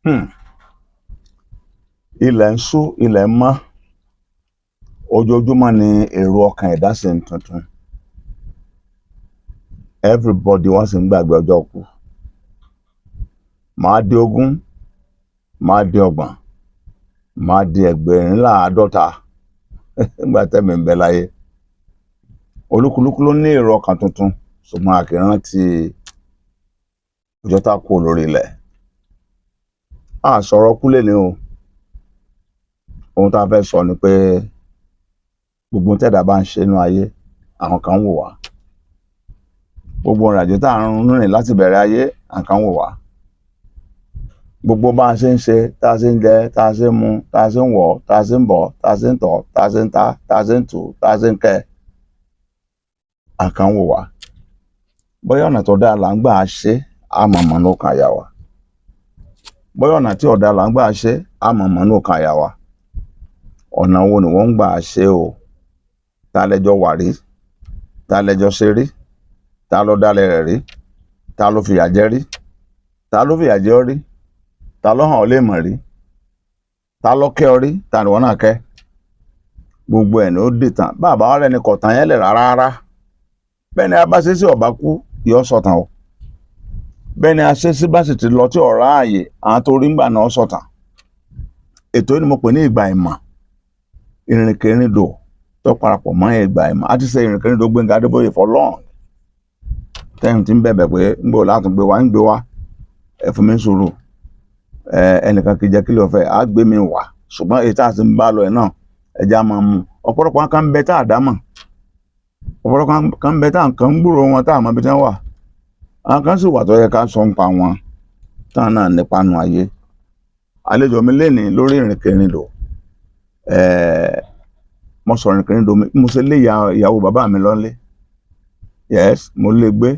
Hmm. Ilẹ̀ ń ṣú, ilẹ̀ ń mọ́, ojoojúmọ́ ni èrò ọkàn ẹ̀dá sì ń tuntun. Everybody wọ́n sì ń gbàgbé ọjọ́ kú. Màá di 20, màá di 30, màá di 50 nígbà tẹ́mi ń bẹ láyé. Olúkúlùkù ló ní èrò ọkàn tuntun, ṣùgbọ́n a kì í rántí ọjọ́ tá kú lórí ilẹ̀. A sọ̀rọ̀ kú lẹ́ni o. Ohun tá a fẹ́ sọ ni pé gbogbo tẹ́dá bá ń ṣe inú ayé, àwọn kan ń wò wá. Gbogbo ìrìnàjò tá à ń rìn láti bẹ̀rẹ̀ ayé, àwọn kan ń wò wá. Gbogbo bá a ṣe ń ṣe, tá a ṣe ń jẹ, tá a ṣe ń mu, tá a ṣe ń wọ̀, tá a ṣe ń bọ̀, tá a ṣe ń tọ̀, tá a ṣe ń ta, tá a ṣe ń tù, tá a ṣe ń kẹ́, àwọn kan ń wò wá. Bóyá ọ̀nà tó dáa là ń gbà ṣe, a mọ̀ mọ́ lọ́kàn àyà wa. Bóyá ọ̀nà tí ò dáa là ń gbà ṣe, a mọ̀ mọ́ lọ́kàn àyà wa. Ọ̀nà wo ni wọ́n ń gbà ṣe o? Ta lẹ́jọ́ wà rí? Ta lẹ́jọ́ ṣe rí? Ta ló dálẹ̀ rẹ̀ rí? Ta ló fìyà jẹ rí? Ta ló fìyà jẹ ọ́ rí? Ta ló hàn ọ́ lè mọ̀ rí? Ta ló kẹ́ ọ rí? Ta ni wọ́n náà kẹ́? Gbogbo ẹ̀ ni ó dì tán. Bàbá wa rẹni kọ̀tàn yẹn lẹ̀ rárá. Bẹ́ẹ̀ ni a bá ṣe sí ọ̀bá kú, yọ sọ̀tàn o. Bẹ́ẹ̀ ni a ṣe sí bá sì ti lọ tí ọ̀rá ààyè, àwọn tó rí ńgbà náà sọ̀tàn. Ètò yìí ni mo pè ní ìgbà ìmọ̀. Ìrìnkèrindò tó parapọ̀ mọ́ ìgbà ìmọ̀. A ti ṣe ìrìnkèrindò Gbénga Adébóyè for long. Tẹ́yìn tí ń bẹ̀bẹ̀ pé ń gbò látún gbé wa ń gbé wa. Ẹ fún mi sùúrù. Ẹnìkan kì í jẹ́ kí ló fẹ́, á gbé mi wá. Ṣùgbọ́n èyí tá a ti ń bá lọ ẹ̀ náà, ẹja máa mú. Ọ̀pọ̀lọpọ̀ kan ń bẹ tá a dá mọ̀. Ọ̀pọ̀lọpọ̀ kan ń bẹ tá a kan ń gbúrò wọn tá a mọ̀ bí wọ́n wà. Àwọn kan sì wà tó yẹ ká sọ ń pa wọn. Táwọn náà nípa nu ayé. Àlejò mi lénìí lórí ìrìnkèrindò. Mo sọ ìrìnkèrindò mi, mo ṣe lé ìyàwó bàbá mi lọ́lé. Yes, mo lè gbé.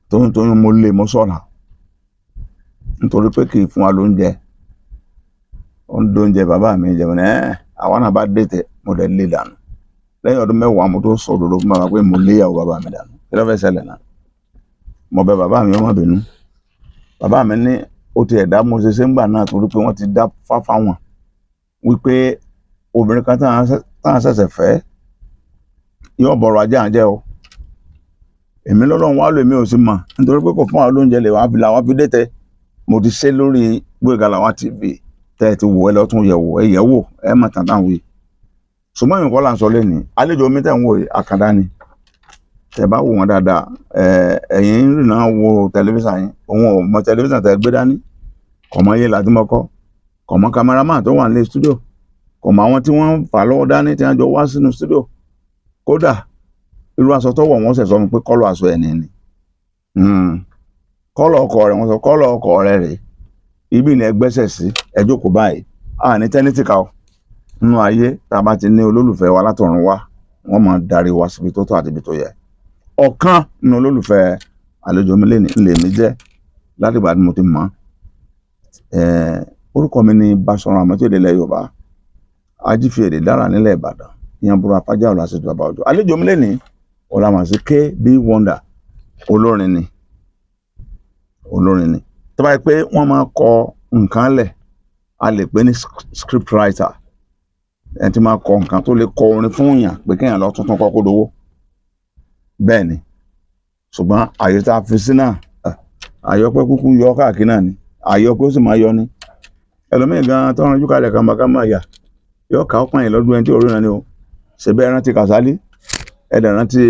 Tóyún mo lè mo sọ̀rọ̀. Nítorí pé kì í fún wa lóúnjẹ. Ó ń dóúnjẹ bàbá mi jẹ́ ní àwọn náà bá dètè mo dẹ̀ lé dànù. Lẹ́yìn ọdún 10 mo tó sọ òdodo fún bàbá pé mo lé ìyàwó bàbá mi dànù. Kí ló fẹ́ ṣẹlẹ̀ náà? Mo bẹ̀ bàbá mi, ó má bínú. Bàbá mi ní ó ti ẹ̀dá mo ṣe ń gbà náà torí pé wọ́n ti dá fáfá wọn. Wípé obìnrin kan táwọn ṣẹ̀ṣẹ̀ fẹ́ yóò bọ̀rọ̀ ajé àjẹ́ o. Èmi lọ́lọ́run wá lò èmi ò sí mọ̀ nítorí pé kò fún àwọn lóúnjẹ lè wá fi làwọn fi dètè. Mo ti ṣe lórí Gbóyèga Lawal TV tẹ́ ẹ ti wò ẹ lọ́tún yẹ̀wò ẹ yẹ̀wò ẹ mọ̀ tàn táwọn wí. Ṣùgbọ́n ìwọ̀n kọ́ là ń sọ lẹ́nìí. Àlejò mi tẹ̀ ń wò àkàndá ni. Tẹ́ bá wò wọ́n dáadáa, ẹ̀yin ń rìnà wo tẹlifíṣàn yín. Òun ò mọ tẹlifíṣàn tẹ́ gbé dání. Kò mọ iye láti mọ́kọ́. Kò mọ cameraman tó wà ní studio. Kò mọ àwọn tí wọ́n ń fà lọ́wọ́ dání tí wọ́n jọ wá sínú studio. Kódà irú aṣọ tó wọ̀ wọ́n ṣẹ̀ sọ mi pé kọ́lọ̀ aṣọ ẹni ni. Kọ́lọ̀ ọkọ rẹ̀ wọ́n sọ kọ́lọ̀ ọkọ rẹ̀ rèé. Ibi ni ẹ gbẹ́sẹ̀ sí ẹ jókòó báyìí. A ní tẹ́nítìkà o. Nínú ayé tá a bá ti ní olólùfẹ́ wa látọ̀run wá, wọ́n máa darí wa síbi tó tọ́ àti ibi tó yẹ. Ọ̀kan nínú olólùfẹ́ àlejò mi lè mi jẹ́ láti ìgbà tí mo ti mọ̀. Orúkọ mi ni Basọ̀run Àmọ́tóyèdè ilẹ̀ Yorùbá. Ajífi èdè dára nílẹ̀ Ìbàdàn. Ìyẹn burú apájá ọ̀la ṣètò bàbá ọjọ́. Àlejò mi lénìí ọ̀làmọ̀ sí KB Wonder. Olórin ni. Olórin ni. Tó bá yẹ pé wọ́n máa kọ nǹkan lẹ̀, a lè pè ní script writer. Ẹni tí máa kọ nǹkan tó lè kọ orin fún èèyàn pé kéèyàn lọ tuntun kọ́ kó dowó. Bẹ́ẹ̀ ni. Ṣùgbọ́n àyè tá a fi sí náà, àyọpẹ́ kúkú yọ káàkiri náà ni. Àyọpẹ́ ó sì máa yọ ni. Ẹlòmíì gan tó ránjú kalẹ̀ kàmbákàmbá yà. Yọ ká ọpọ́n yìí lọ́dún ẹni tí òórùn náà ni o. Ṣèbẹ́ ẹ rántí Kàsálí. Ẹ dẹ̀ rántí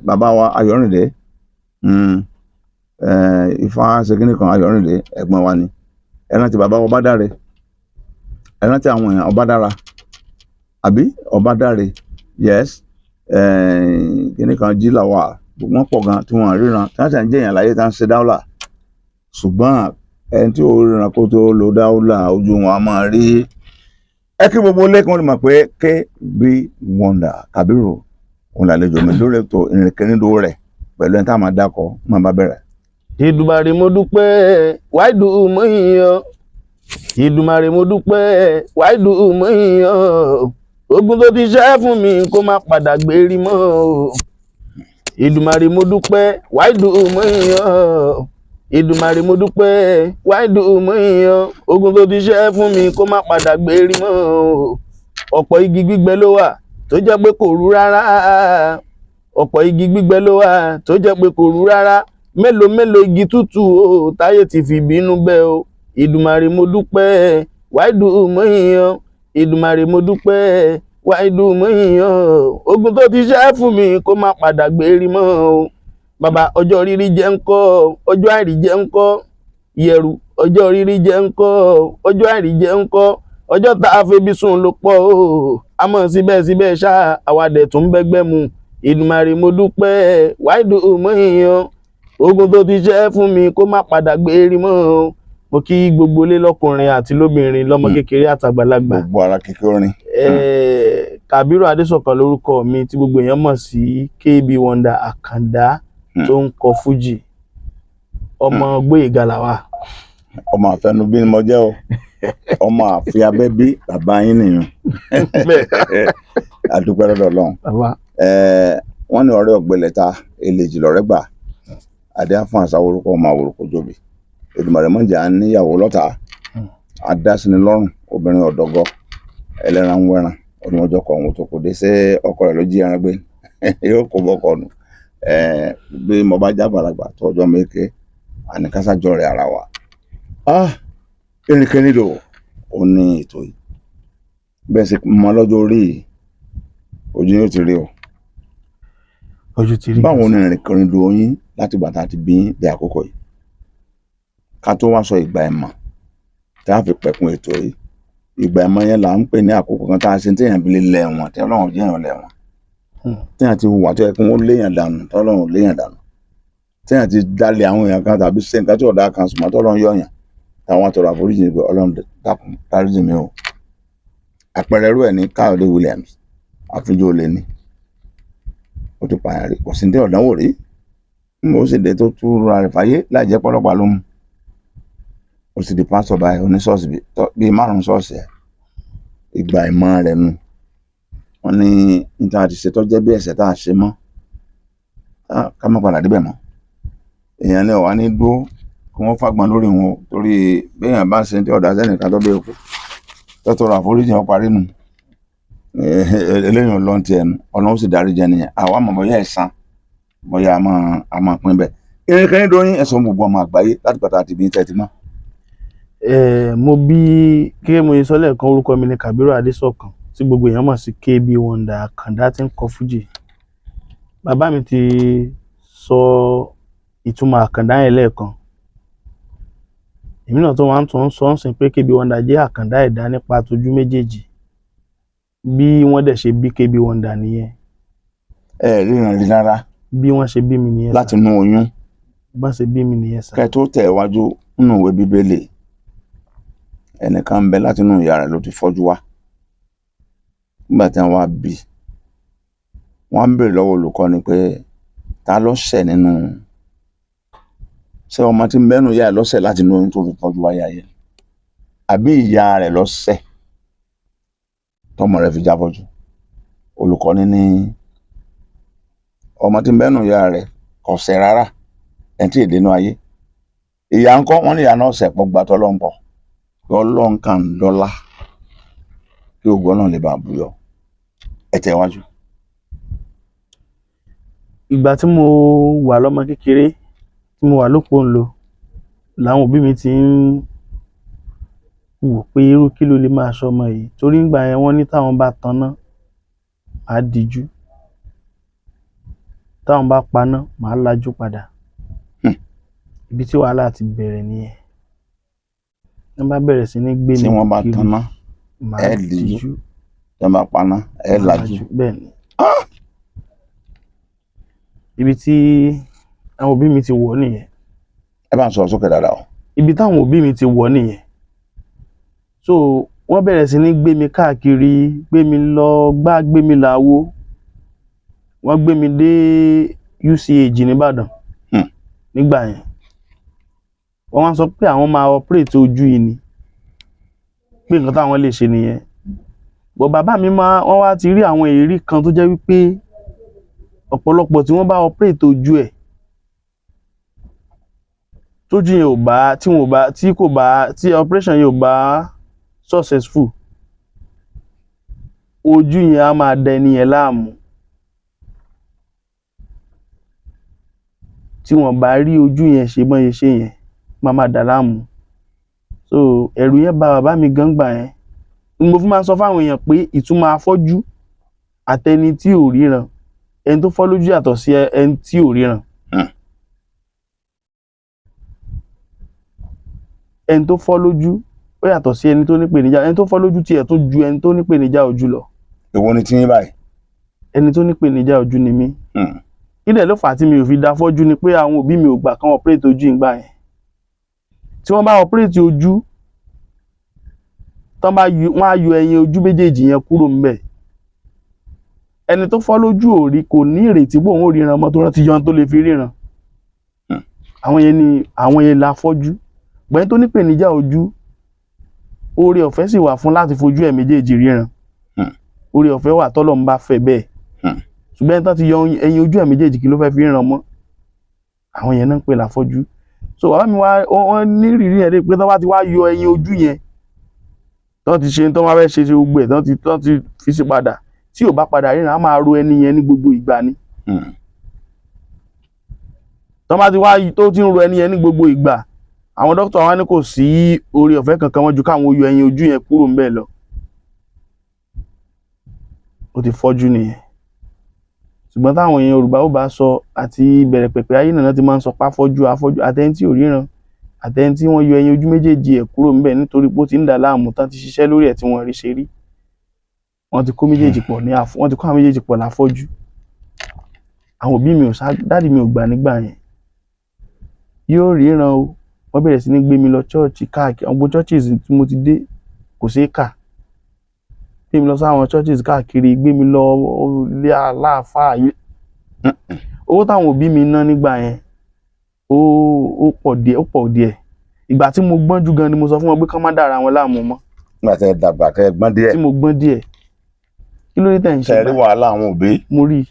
bàbá wa Ayọ̀rìndé. Ifá ṣèkínì kan Ayọ̀rìndé ẹ̀gbọ́n wa ni. Ẹ rántí bàbá Ọbádáre. Ẹ rántí àwọn èèyàn Ọbádára. Àbí Ọbádáre. Yes. Kíní kan jí làwà. Wọ́n pọ̀ gan tí wọ́n ríran. Tí wọ́n sì ń jẹ́ èèyàn láyé tí wọ́n ń ṣe dáúlà. Ṣùgbọ́n ẹni tí ò ríran kó tó lo dáúlà ojú wọn a máa rí. Ẹ kí gbogbo lẹ́kùn lè mọ̀ pé KB Wonder Kàbírù òun làlejò mi lórí ètò ìrìnkèrindò rẹ̀ pẹ̀lú ẹni tá a máa dákọ̀ máa bá bẹ̀rẹ̀. Ìdùmarè mo dúpẹ́ wáìdù mọ́ ìyàn. Ìdùmarè mo dúpẹ́ wáìdù mọ́ ìyàn. Ogun tó ti ṣẹ́ fún mi kó má padà gbérí mọ́ o. Ìdùmarè mo dúpẹ́ wáìdù mọ́ ìyàn. Èdùmàrè mo dúpẹ́ wáìdù mo yàn ogun tó ti ṣẹ́ fún mi kó má padà gbérí mọ́ o. Ọ̀pọ̀ igi gbígbẹ ló wà tó jẹ́ pé kò rú rárá, ọ̀pọ̀ igi gbígbẹ ló wà tó jẹ́ pé kò rú rárá, mélòó mélòó igi tútù o táyé ti fi bínú bẹ́ o. Èdùmàrè mo dúpẹ́ wáìdù mo yàn, Èdùmàrè mo dúpẹ́ wáìdù mo yàn ogun tó ti ṣẹ́ fún mi kó má padà gbérí mọ́ o. Bàbá ọjọ́ rírí jẹ́ ńkọ́, ọjọ́ àìrí jẹ́ ńkọ́, ìyẹ̀rù ọjọ́ rírí jẹ́ ńkọ́, ọjọ́ àìrí jẹ́ ńkọ́, ọjọ́ tá a febi sùn ló pọ̀ o. Àmọ́ síbẹ̀síbẹ̀ ṣá àwàdẹ̀ tún bẹ́gbẹ́ mu. Èdùmàrè mo dúpẹ́ wáìdù mo yàn ogun tó ti ṣẹ́ fún mi kó má padà gbérí mọ́ o. Mo kí gbogbo ilé lọ́kùnrin àti lóbìnrin, lọ́mọ kékeré àtàgbàlagbà. Gbogbo ara kékeré. Kàbírù Adésọ̀kan lórúkọ mi tí gbogbo èèyàn mọ̀ sí KB Wonder Àkàndá tó ń kọ fújì. Ọmọ Gbóyèga làwà. Ọmọ àfẹnubí ni mo jẹ́ o. Ọmọ àfi abẹ́bí bàbá yín nìyẹn. Adúpẹ́ lọ́dọ̀ Ọlọ́run. Wọ́n ní ọ̀rẹ́ ọ̀gbẹ́lẹ̀ ta èlèjì lọ́rẹ́ gbà. Adé àfọ̀n àṣà orúkọ ọmọ àwòrúkọ jòbí. Èdùmàrè mọ̀jà níyàwó lọ́ta. Adásíni lọ́rùn obìnrin ọ̀dọ́gọ́. Ẹlẹ́ran ń wẹ́ran. Onímọ̀jọ́ kọ̀ ọ̀hún tó kò dé sí ọkọ rẹ̀ ló jí ẹran gbé. Yóò kó bọ́kọ̀ nù. Bí mo bá jágbàlagbà tó ọjọ́ méke àníkásájọ́ rẹ̀ ara wa. Erékeré lò ó ní ètò yìí. Bẹ́ẹ̀ sì mọ lọ́jọ́ orí ojú yóò ti rí o. Ojú ti rí. Báwo ni erékeré lò yín láti ìgbà tá a ti bí dé àkókò yìí? Ká tó wá sọ ìgbà ẹ̀mọ̀ tá a fi pẹ̀kun ètò yìí. Ìgbà ẹ̀mọ̀ yẹn là ń pè ní àkókò kan tá a ṣe téèyàn fi lè lẹ̀wọ̀n tí Ọlọ́run jẹ́ èèyàn lẹ̀wọ̀n. Téèyàn ti hùwà tó yẹ kí wọ́n léèyàn dànù tọ́lọ́run léèyàn dànù. Téèyàn ti dalẹ̀ àwọn èèyàn kan tàbí ṣe nǹkan tí ọ̀dà kan sùnmọ́ tọ́lọ́run yọ̀yàn táwọn àtọ̀rọ̀ àforíjì ni pé Ọlọ́run dákun dáríjì mi o. Àpẹẹrẹ irú ẹ̀ ní Káyọ̀dé Williams àfijọ́ olè ní. Ó ti pààyàn rí kò sí ní ọ̀dánwò rí. Ó sì dé tó tú ra rẹ̀ fàyè láì jẹ́ pọ́lọ́pàá ló mú. Ó sì di pásítọ̀ báyìí oníṣọ́ọ̀ṣì bíi 5 ṣọ́ọ̀ṣì ẹ̀. Ìgbà ìmọ̀ rẹ̀ nu. Wọ́n ní níta àti ṣetọ́ jẹ́ bí ẹ̀ṣẹ̀ tá a ṣe mọ́. Ká má padà débẹ̀ mọ́. Èèyàn ní ọ̀wá ní dúró kí wọ́n fàgbọ́n lórí wọn torí béèyàn bá ṣe tí ọ̀dà sẹ́nìkan tó bẹ́ẹ̀ kú. Tọ́tọ̀rọ̀ àforíjì wọn parí nù. Eléyìí lọ́n ti ẹnu Ọlọ́run sì dárí jẹ nìyẹn. Àwa mọ̀ bóyá ẹ̀san bóyá a máa pín bẹ́ẹ̀. Erékeré dóyún ẹ̀sọ́ gbogbo ọmọ àgbáyé láti pàtàkì àti ibi tẹ̀ ti mọ́. Mo bí kí mo yẹ sọ lẹ́ẹ̀kan orúkọ mi ní Kàbírù Adésọ̀kan tí gbogbo èèyàn mọ̀ sí KB Wonder Àkàndá tí ń kọ fújì. Bàbá mi ti sọ ìtumọ̀ àkàndá yẹn lẹ́ẹ̀kan. Èmi náà tó wá ń tún sọ ń sìn pé KB Wonder jẹ́ àkàndá ẹ̀dá nípa tójú méjèèjì. Bí wọ́n dẹ̀ ṣe bí KB Wonder nìyẹn. Ríran rí rárá. Bí wọ́n ṣe bí mi nìyẹn. Láti inú oyún. Bá ṣe bí mi nìyẹn sà. Kẹ́ tó tẹ̀ wájú nínú ìwé Bíbélì. Ẹnìkan ń bẹ láti inú ìyá rẹ̀ ló ti fọ́jú wá. Nígbà tí wọ́n wá bí, wọ́n ń béèrè lọ́wọ́ olùkọ́ni pé ta ló ṣẹ̀ nínú ṣé ọmọ tí ń bẹ́nu ìyá rẹ̀ ló ṣẹ̀ láti inú oyún tó fi fọ́jú wáyé ayé àbí ìyá rẹ̀ ló ṣẹ̀ tọmọ rẹ̀ fi jábọ́jú. Olùkọ́ni ní ọmọ tí ń bẹ́nu ìyá rẹ̀ kò ṣẹ̀ rárá ẹni tí èdè inú ayé. Ìyá ńkọ́ wọ́n ní ìyá náà ṣẹ̀ pọ̀ gbàtọ́ lọ́npọ̀ Ọlọ́run kan lọ́lá kí ògbọ́n náà lè bá buyọ. Ẹ tẹ̀ wájú. Ìgbà tí mo wà lọ́mọ kékeré tí mo wà lópòǹlò làwọn òbí mi ti ń wò pé irú kí ló lè máa ṣọmọ yìí torí ńgbà yẹn wọ́n ní táwọn bá tanná màá dijú, táwọn bá paná màá lajú padà. Ibi tí wàhálà ti bẹ̀rẹ̀ nìyẹn. Wọ́n bá bẹ̀rẹ̀ sí ní gbé mi tí wọ́n bá tanná màá dijú, dijú, tí wọ́n bá paná lajú. bẹ́ẹ̀ ni. Ibi tí àwọn òbí mi ti wọ̀ nìyẹn. Ẹ bá ń sọ sókè dáadáa o. Ibi táwọn òbí mi ti wọ̀ nìyẹn. So wọ́n bẹ̀rẹ̀ sí ní gbé mi káàkiri, gbé mi lọ gbá, gbé mi láwo. Wọ́n gbé mi dé UCH nìbàdàn nígbà yẹn. Wọ́n wá sọ pé àwọn máa operate ojú yìí ni pé nǹkan táwọn lè ṣe nìyẹn. Bọ̀ bàbá mi wọ́n wá ti rí àwọn èrí kan tó jẹ́ wípé ọ̀pọ̀lọpọ̀ tí wọ́n bá operate ojú ẹ̀ tójú yẹn ò bá tí operation yẹn ò bá successful, ojú yẹn á máa da ẹni yẹn láàmú. Tí wọ́n bá rí ojú yẹn ṣe bọ́n ṣe ṣe yẹn, máa dà láàmú. So ẹ̀rù yẹn bà bàbá mi gan gbà yẹn. Mo fi máa ń sọ fáwọn èèyàn pé ìtumọ̀ afọ́jú àtẹni tí ò ríran, ẹni tó fọ́ lójú yàtọ̀ sí ẹni tí ò ríran. Ẹni tó fọ́ lójú ó yàtọ̀ sí ẹni tó nípèníjà. Ẹni tó fọ́ lójú tiẹ̀ tó ju ẹni tó nípèníjà ojú lọ. Èwo ni tiyín báyìí? Ẹni tó nípèníjà ojú ni mí. Kí dẹ̀ ló fà á tí mi ò fi da fọ́jú ni pé àwọn òbí mi ò gbà kán operate ojú ìgbà yẹn. Tí wọ́n bá operate ojú, wọ́n á yọ ẹyin ojú méjèèjì yẹn kúrò ńbẹ̀. Ẹni tó fọ́ lójú ò rí, kò ní ìrètí pé òun ò ríran mọ́ tó rántí yọ tó lè fi ríran. Àwọn yẹn la fọ́jú. Gbẹ̀yìn tó nípèníjà ojú, oore ọ̀fẹ́ sì wà fún láti fojú ẹ̀ méjèèjì ríran. Oore ọ̀fẹ́ wà tọ́lọ́run bá fẹ́ bẹ́ẹ̀. Ṣùgbọ́n ẹni tó ti yọ ẹyin ojú ẹ̀ méjèèjì kí ló fẹ́ fi ríran mọ́? Àwọn yẹn náà ń pè láfọ́jú. So bàbá mi wọ́n ní ìrírí yẹn dé pé tó bá ti wá yọ ẹyin ojú yẹn, tó ti ṣe tó wá fẹ́ ṣe gbogbo ẹ̀ tó ti fi sí padà, tí ò bá padà ríran á máa ro ẹni yẹn ní gbogbo ìgbà ni. Tó bá ti wá tó ti ń ro ẹni yẹn ní gbogbo ìgbà, àwọn dókítà wa ní kò sí oore ọ̀fẹ́ kankan wọ́n ju káwọn yọ ẹyin ojú yẹn kúrò ńbẹ̀ lọ. Ó ti fọ́jú nìyẹn. Ṣùgbọ́n táwọn èèyàn Yorùbá ó bá sọ, àti ìbẹ̀rẹ̀ pẹ̀pẹ̀ ayé náà ti máa ń sọ pé afọ́jú àtẹni tí ò ríran, àtẹni tí wọ́n yọ ẹyin ojú méjèèjì ẹ̀ kúrò ńbẹ̀ nítorí pé ó ti ń dà láàmú tán ti ṣiṣẹ́ lórí ẹ̀ tí wọ́n rí ṣe rí. Wọ́n ti kó méjèèjì pọ̀ láfọ́jú. Àwọn òbí mi dáàdì mi ò gbà nígbà yẹn. Yóò ríran o. Wọ́n bẹ̀rẹ̀ sí ní gbé mi lọ church káàkiri. Àwọn churches tí mo ti dé kò ṣeé kà. Gbé mi lọ sáwọn churches káàkiri, gbé mi lọ ilé aláàfáà yìí. Owó táwọn òbí mi ná nígbà yẹn ó pọ̀ díẹ̀. Ìgbà tí mo gbọ́njú gan ni mo sọ fún wọn pé kán má dára wọn láàmú mọ́. Nígbà tẹ́ dàgbà tẹ́ gbọ́n díẹ̀. Tí mo gbọ́n díẹ̀. Kí ló dé tẹ̀ ń ṣe báyìí? Tẹ́ rí wàhálà àwọn òbí. Mo rí,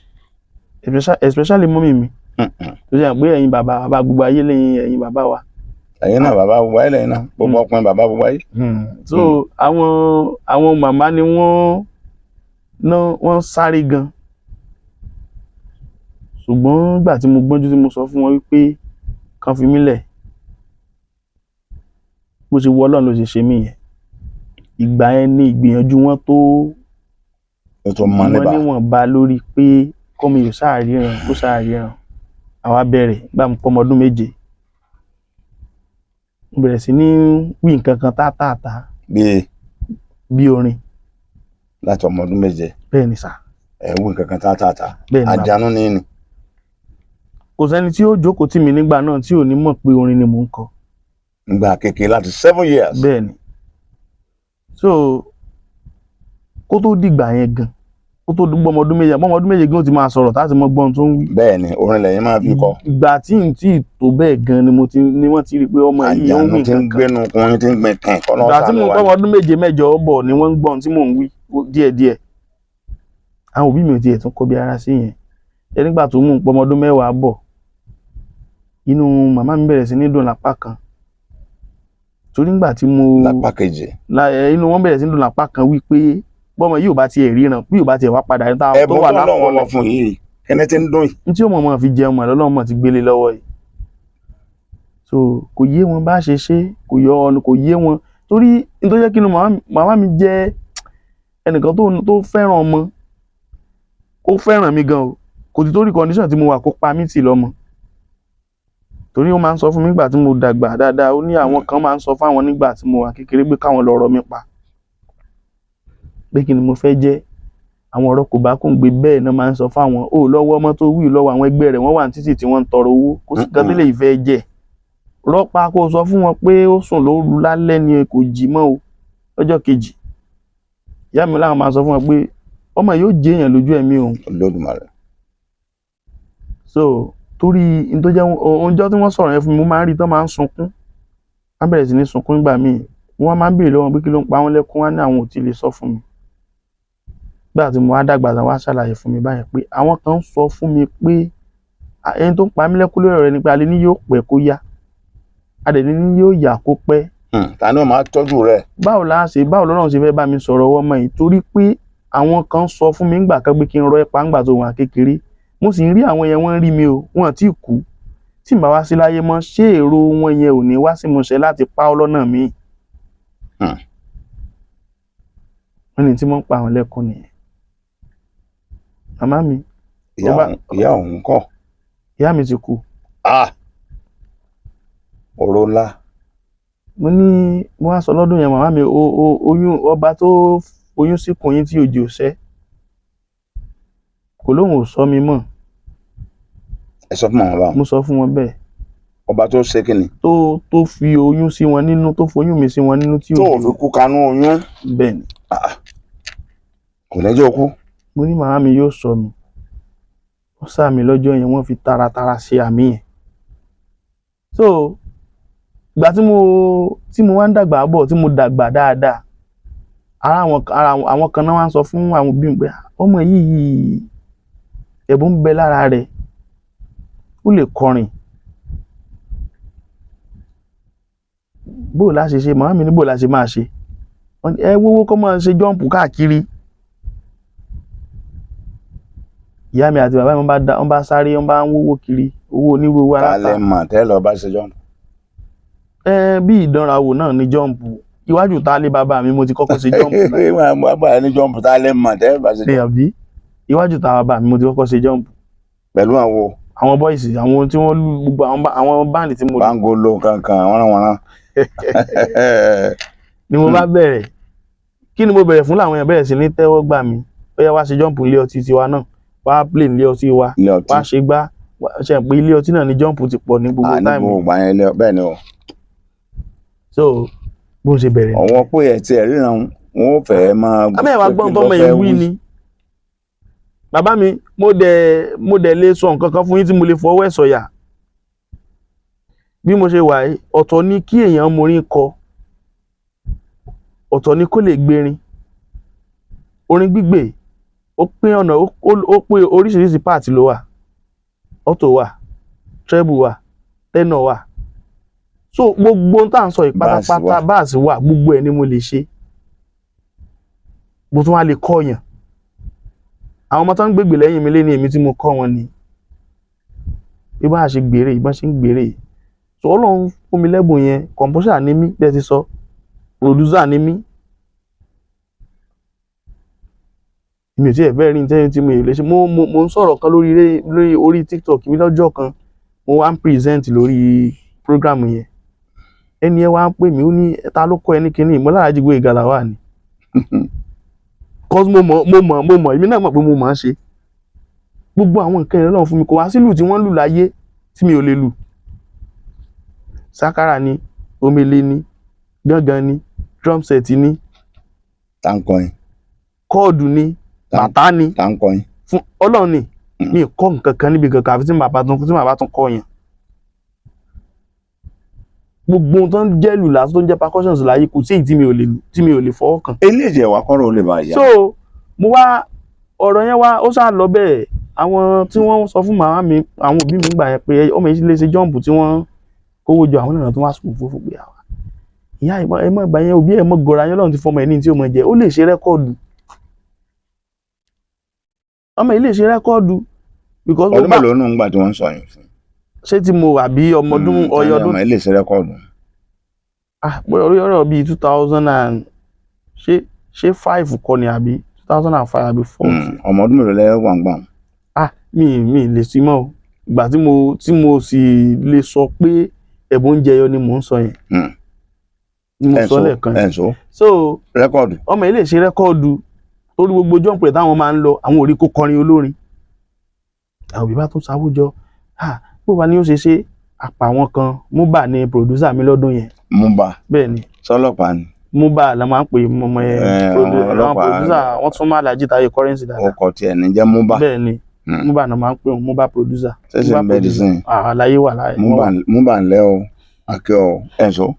especially mọ́mì mi. Tó ṣe pé ẹ̀yin bàbá gbogbo ayé lẹ́yìn ẹ̀yin bàbá wa. Ẹ̀yin náà bàbá gbogbo ayé lẹ́yìn náà. Gbogbo ọkùnrin bàbá gbogbo ayé. So àwọn màmá ni wọ́n sáré gan. Ṣùgbọ́n nígbà tí mo gbọ́njú tí mo sọ fún wọn wípé kán fi mí lẹ̀, bó ṣe wù Ọlọ́run ló ṣe ṣe mí yẹn. Ìgbà yẹn ni ìgbìyànjú wọn tó wọ́n níwọ̀nba lórí pé kọ́mọ yóò sáà ríran kó sáà ríran. Àwa bẹ̀rẹ̀ nígbà mo pọ́ ọmọ ọdún 7. Mo bẹ̀rẹ̀ sí ní wí nǹkan kan táàtàtà. Bí orin. Láti ọmọ ọdún 7. Bẹ́ẹ̀ ni sà. Wí nǹkan kan táàtàtà. Bẹ́ẹ̀ ni àjànú ni. Kò sẹ́ni tí ó jókòó tì mí nígbà náà tí ò ní mọ̀ pé orin ni mò ń kọ. Nígbà kékeré láti 7 years. Bẹ́ẹ̀ ni. So kó tó dìgbà yẹn gan, kó tó dúgbọ́ ọmọ ọdún 7, ọmọ ọdún 7 gan ó ti máa sọ̀rọ̀ táti mọ gbọ́n tó ń wí. Bẹ́ẹ̀ ni, orin lẹ́yìn máa fi kọ. Ìgbà tí n tí tó bẹ́ẹ̀ gan ni wọ́n ti rí pé ọmọ yìí ó ń wí nǹkan kan. Àjànú ti ń gbénu ọkùnrin ti ń gbin kan. Ìgbà tí mo pọ́ ọmọ ọdún 7 mẹ́jọ bọ̀ ni wọ́n ń gbọ́n tí mò ń wí díẹ̀díẹ̀. Àwọn òbí mi ò tiẹ̀ tún kọ́ bí ara sí yẹn. Nígbà tó mú pọ́ ọmọ ọdún 10 bọ̀, inú màmá mi bẹ̀rẹ̀ sí ní dùn lápá kan. Torí nígbà tí lápá kejì. Inú wọn bẹ̀rẹ̀ sí ní dùn lápá kan wípé bọ́mọ yìí ò bá tiẹ̀ ríran, bí ò bá tiẹ̀ wá padà ní táwọn tó wà lápò ẹ̀bùn fún yìí kẹ́ni tí ń dùn yìí. Ní tí ó mọ̀ fi jẹun mọ̀ lọ́lọ́run mọ̀ ti gbélé lọ́wọ́ yìí. So kò yé wọn bá ṣe ṣe, kò yé wọn. Torí ní tó jẹ́ kí màmá mi jẹ́ ẹnìkan tó fẹ́ràn ọmọ. Ó fẹ́ràn mi gan o. Kò ti torí condition tí mo wà kó pa mí tì lọ́mọ. Torí ó máa ń sọ fún mi nígbà tí mo dàgbà dáadáa, ó ní àwọn kan máa ń sọ fáwọn nígbà tí mo wà kékeré pé káwọn lọ rọ mi pa. Pé kí ni mo fẹ́ jẹ́? Àwọn ọ̀rọ̀ kò bá kùn gbé bẹ́ẹ̀ náà máa ń sọ fáwọn. Ó lọ́wọ́ ọmọ tó wí lọ́wọ́ àwọn ẹgbẹ́ rẹ̀ wọ́n wà ní títì tí wọ́n ń tọrọ owó. Kò sí kan tẹ́lẹ̀ ìfẹ́ jẹ́. Rọ́pa kó sọ fún wọn pé ó sùn lóru lálẹ́ ni kò jí mọ́ o. Lọ́jọ́ kejì. Ìyá mi láwọn máa sọ fún wọn pé ọmọ yóò jẹ́ èèyàn lójú ẹ̀mí òun. Olódùmarè. So torí n tó jẹ́ ọjọ́ tí wọ́n sọ̀rọ̀ yẹn fún mi, mo máa ń rí tán máa ń sunkún. Wọ́n bẹ̀rẹ̀ sí ní sunkún nígbà míì. Wọ́n máa ń béèrè lọ́wọ́ pé kí ló ń pa wọ́n lẹ́kún, wọ́n ní àwọn ò tí lè sọ fún mi. Nígbà tí mo wá dàgbà tán wá ṣàlàyé fún mi báyìí pé àwọn kan ń sọ fún mi pé ẹni tó ń pa mí lẹ́kún lórí ọ̀rọ̀ rẹ̀ ni pé alẹ́ ní yóò pẹ́ kó yá. adẹ̀ni ní yóò yà kó pẹ́. Ta ni ó máa tọ́jú rẹ̀? Báwo lọ́rùn ṣe fẹ́ bá mi sọ̀rọ̀ ọmọ yìí, torí pé àwọn kan sọ fún mi ńgbà kan pé kí n rọ ẹ̀pà ńgbà tó wà kékeré, mo sì ń rí àwọn yẹn, wọ́n rí mi o, wọ́n tí kú. Tí n bá wá sí láyé mọ́, ṣé èrò wọn yẹn ò ní wá sí ìmúṣẹ láti pa ọ́ lọ́nà míì? Wọ́n ní tí wọ́n ń pa àwọn lẹ́kùn nìyẹn. Màmá mi. Ìyá òun kọ́? Ìyá mi ti kú. Ọ̀rọ̀ ńlá. Mo wá sọ lọ́dún yẹn, màmá mi, oyún ọba tó oyún síkùn yín tí òjò ṣẹ́, kò lóhùn ò sọ mi mọ́. Ẹ sọ fún màmá báwọn? Mo sọ fún wọn bẹ́ẹ̀. Ọba tó ṣe kí ni? Tó fi oyún sí wọn nínú, tó foyún mi sí wọn nínú tí òjò. Tó fi kú kanú oyún? Bẹ́ẹ̀ ni. Kò lẹ́jọ́ kú? Mo ní màmá mi yóò sọ mi. Wọ́n sá mi lọ́jọ́ yẹn, wọ́n fi taratara ṣe àmì yẹn. So ìgbà tí mo wá ń dàgbà bọ̀, tí mo dàgbà dáadáa, àwọn kan náà wá ń sọ fún àwọn òbí mi pé ọmọ yìí ẹ̀bùn ń bẹ lára rẹ̀, ó lè kọrin. Bó la ṣe ṣe, màmá mi ní bó la ṣe máa ṣe. Ẹ wówó kọ́ máa ṣe jọ́ǹpù káàkiri. Ìyá mi àti bàbá mi wọ́n bá sáré, wọ́n bá ń wówó kiri, owó onírú owó aláta. Ta lẹ mọ̀ tẹ́ lọ bá ṣe jọ́ǹpù? Bí ìdánrawò náà ní jọ́ǹpù. Iwájú ta lé bàbá mi mo ti kọ́kọ́ ṣe jọ́ǹpù. Bàbá ẹ ní jọ́ǹpù, ta lẹ mọ̀ tẹ́ bá ṣe jọ́ǹpù? Iwájú ta bàbá mi mo ti kọ́kọ́ ṣe jọ́ǹpù. Pẹ̀lú àwọn bọ́ìsì, àwọn tí wọ́n lù gbogbo àwọn báńdì tí mo lù. Báńgolo kankan, wọ́nrán. Ni mo bá bẹ̀rẹ̀. Kí ni mo bẹ̀rẹ̀ fún làwọn èèyàn bẹ̀rẹ̀ sí ní tẹ́wọ́ gbà mí. Ó yá wá ṣe jọ́ǹpù ilé ọtí tiwa náà. Wá play ilé ọtí wa. Wá ṣe gbá. Ṣe pé ilé ọtí náà ní jọ́ǹpù ti pọ̀ ní gbogbo táìmù. Ní gbogbo àyẹn bẹ́ẹ̀ ni o. So bó ṣe bẹ̀rẹ̀. Ọwọ́ pé ẹ̀ tí ẹ̀ ríran wọn ò fẹ́ máa. Àbẹ́ wa gbọ́n tọ́mọ yẹn wí ni. Bàbá mi, mo dẹ̀ lè sọ nǹkan kan fún yín tí mo lè fọwọ́ ẹ̀ sọ̀yà. Bí mo ṣe wà yìí, ọ̀tọ̀ ni kí èèyàn morin kọ, ọ̀tọ̀ ni kó lè gbérin. Orin gbígbé ó pín ọ̀nà, ó pé oríṣiríṣi part ló wà. Alto wà, treble wà, tenor wà. So gbogbo tá à ń sọ ìpátápátá bass wà, gbogbo ẹ̀ ni mo lè ṣe. Mo tún wá lè kọ́yàn. Àwọn ọmọ tó ń gbègbè lẹ́yìn mi lé ní èmi tí mo kọ́ wọn ni. Bí bá ṣe gbèrè, ìbọn ṣe ń gbèrè. So Ọlọ́run fún mi lẹ́bùn yẹn, composer ni mí, bẹ́ẹ̀ ti sọ, producer ni mí. Mi ò tiẹ̀ fẹ́ rí nítorí tí mo lè ṣe. Mo ń sọ̀rọ̀ kan lórí orí TikTok mi lọ́jọ́ kan. Mo wá ń present lórí program yẹn. Ẹni ẹ wá ń pè mí, ó ní ta ló kọ́ ẹ ní kinní, mo lára jígbó ìgalà wà ní. Cause mo mọ̀, èmi náà mọ̀ pé mo máa ń ṣe. Gbogbo àwọn nǹkan ìrìn náà fún mi, kò wá sílù tí wọ́n lù láyé tí mi ò lè lù. Sákárà ni, omele ni, gángan ni, drum set ni. Táǹkọ̀yìn. Kọ́ọ̀dù ni, bàtà ni. Táǹkọ̀yìn. Fún Ọlọ́run ni, mi kọ́ nǹkan kan níbi kankan àfi tí màá bá tún kọ́ yẹn. Gbogbo tó ń jẹ́ lù lásán, tó ń jẹ́ percussions láyé, kò sí èyí tí mi ò lè fọwọ́ kàn. Eléjì ẹ̀wà kọ́rọ̀ ó lè bá yá. So mo wá ọ̀rọ̀ yẹn wá, ó ṣáà lọ bẹ́ẹ̀. Àwọn tí wọ́n sọ fún màmá mi, àwọn òbí mi gbà yẹn pé ọmọ yìí lè ṣe jọ́ǹpù tí wọ́n kówó jọ, àwọn náà tó wá sùn fúnfún pé àwa. Ìyá ẹ mọ̀ ìgbà yẹn, òbí ẹ mọ̀ gọ̀ọ̀rọ̀ ayé Ọlọ́run ti fọmọ ẹ̀ ní tí ó mọ̀ jẹ́, ó lè ṣe rẹ́kọ̀dù. Ọmọ yìí lè ṣe rẹ́kọ̀dù. Ọdún mélòó nù ń gbà tí wọ́n ń sọ yẹn fún? Ṣé tí mo wà bí ọmọ ọdún ọyọ ọdún? Ọmọ yìí lè ṣe rẹ́kọ̀dù. Ọ̀rọ̀ bíi 2000 and ṣé 5 kọ́ ni àbí 2005 àbí 4. Ọmọ ọdún mélòó lẹ́yìn wà ń gbà? Mi lè sí mọ́ o. Ìgbà tí mo sì lè sọ pé ẹ̀bùn ń jẹyọ ni mò ń sọ yẹn. Mo sọ lẹ́ẹ̀kan yẹn. So rẹ́kọ̀dù. Ọmọ yìí lè ṣe rẹ́kọ̀dù torí gbogbo jọ́ǹpù rẹ̀ táwọn máa ń lọ, àwọn orí kó kọrin olórin. Àwọn òbí bá tún sáwùjọ. Bó wá ní ó ṣe àpà wọn kan, Múbà ni producer mi lọ́dún yẹn. Múbà. Bẹ́ẹ̀ ni. Sọ́lọ́pàá ni. Múbà la máa ń pè ọmọ yẹn. Producer wọ́n tún máa Lájí Táyé currency dáadáa. Ọkọ̀ tiẹ̀ ní jẹ́ Múbà. Bẹ́ẹ̀ ni. Múbà náà máa ń pè Múbà producer. Ṣẹ̀ṣẹ̀ medicine. Àlàyé wà láyé. Múbà ńlẹ́ o, àkẹ́ o, ẹ̀ṣọ́.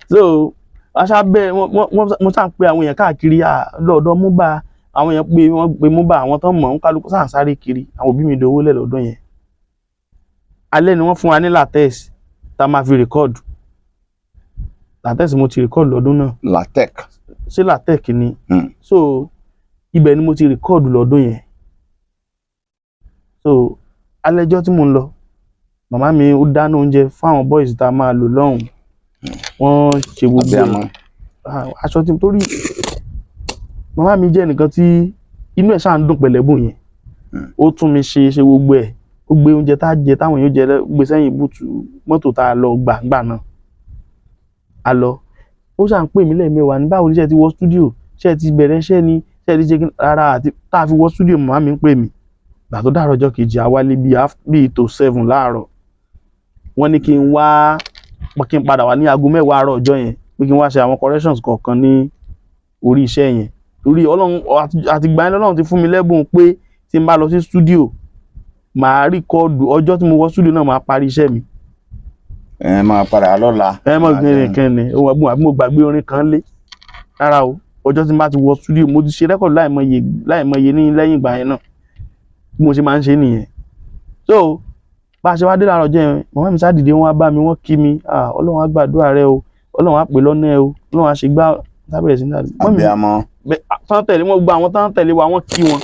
So aṣá bẹ́ẹ̀ wọ́n sá ń pe àwọn èèyàn káàkiri lọ́dọ̀ Múbà. Àwọn èèyàn pé wọ́n pe Múbà, àwọn tó mọ̀ ń kálukú sáà ń sáré kiri. Àwọn òbí mi dowó lẹ̀ lọ́dún yẹn. Alẹ́ ni wọ́n fún wa ní latex tá a máa fi record. Latex mo ti record lọ́dún náà. Latex. Ṣé Latex ni? So ibẹ̀ ni mo ti record lọ́dún yẹn. So alẹ́jọ́ tí mo ń lọ, màmá mi ó dáná oúnjẹ fún àwọn boys tá a máa lò lọ́hùn. Wọ́n ṣe gbogbo ẹ̀. Aṣọ tí torí màmá mi jẹ́ nìkan tí inú ẹ̀ ṣáà ń dùn pẹ̀lẹ́bùn yẹn. Ó tún mi ṣe gbogbo ẹ̀. Ó gbé oúnjẹ tá a jẹ táwọn èèyàn jẹ gbé sẹ́yìn búùtù mọ́tò tá a lọ gbà náà. A lọ. Ó ṣáà ń pè mí lẹ́ẹ̀mẹ́wàá ní báwo ni ṣe ti wọ studio, ṣe ti bẹ̀rẹ̀ iṣẹ́ ni, ṣe ti ṣe rárá àti tá a fi wọ studio màmá mi ń pè mí. Ìgbà tó dàárọ̀ ọjọ́ kejì a wálé bíi tó 7 láàárọ̀. Wọ́n ní kí n padà wá ní aago 10 àárọ̀ ọjọ́ yẹn pé kí n wá ṣe àwọn corrections kọ̀ọ̀kan ní orí iṣẹ́ yẹn. Torí Ọlọ́run àti ìgbà yẹn Ọlọ́run ti fún mi lẹ́bùn pé tí n bá lọ sí studio màá rìkọ́ọ̀dù ọjọ́ tí mo wọ studio náà màá parí iṣẹ́ mi. Máa padà lọ́la. Mọ̀ kẹ́ni àbí mo gbàgbé orin kan lé. Rárá o, ọjọ́ tí n bá ti wọ studio mo ti ṣe rẹ́kọ̀dù láìmọye ní lẹ́yìn ìgbà yẹn náà. Bí mo ṣe máa ń ṣe nìyẹn. So bá a ṣe wá dé láàárọ̀ ọjọ́ yẹn, màmá mi sá dìde wọ́n wá bá mi, wọ́n kí mi. Ọlọ́run á gbàdúrà rẹ o, Ọlọ́run á pè lọ́nà ẹ o, Ọlọ́run á ṣe gbá tábìlẹ̀ sí náà. Àbíamọ. Tán tẹ̀lé wọn gbogbo àwọn tán tẹ̀lé wa wọ́n kí wọn.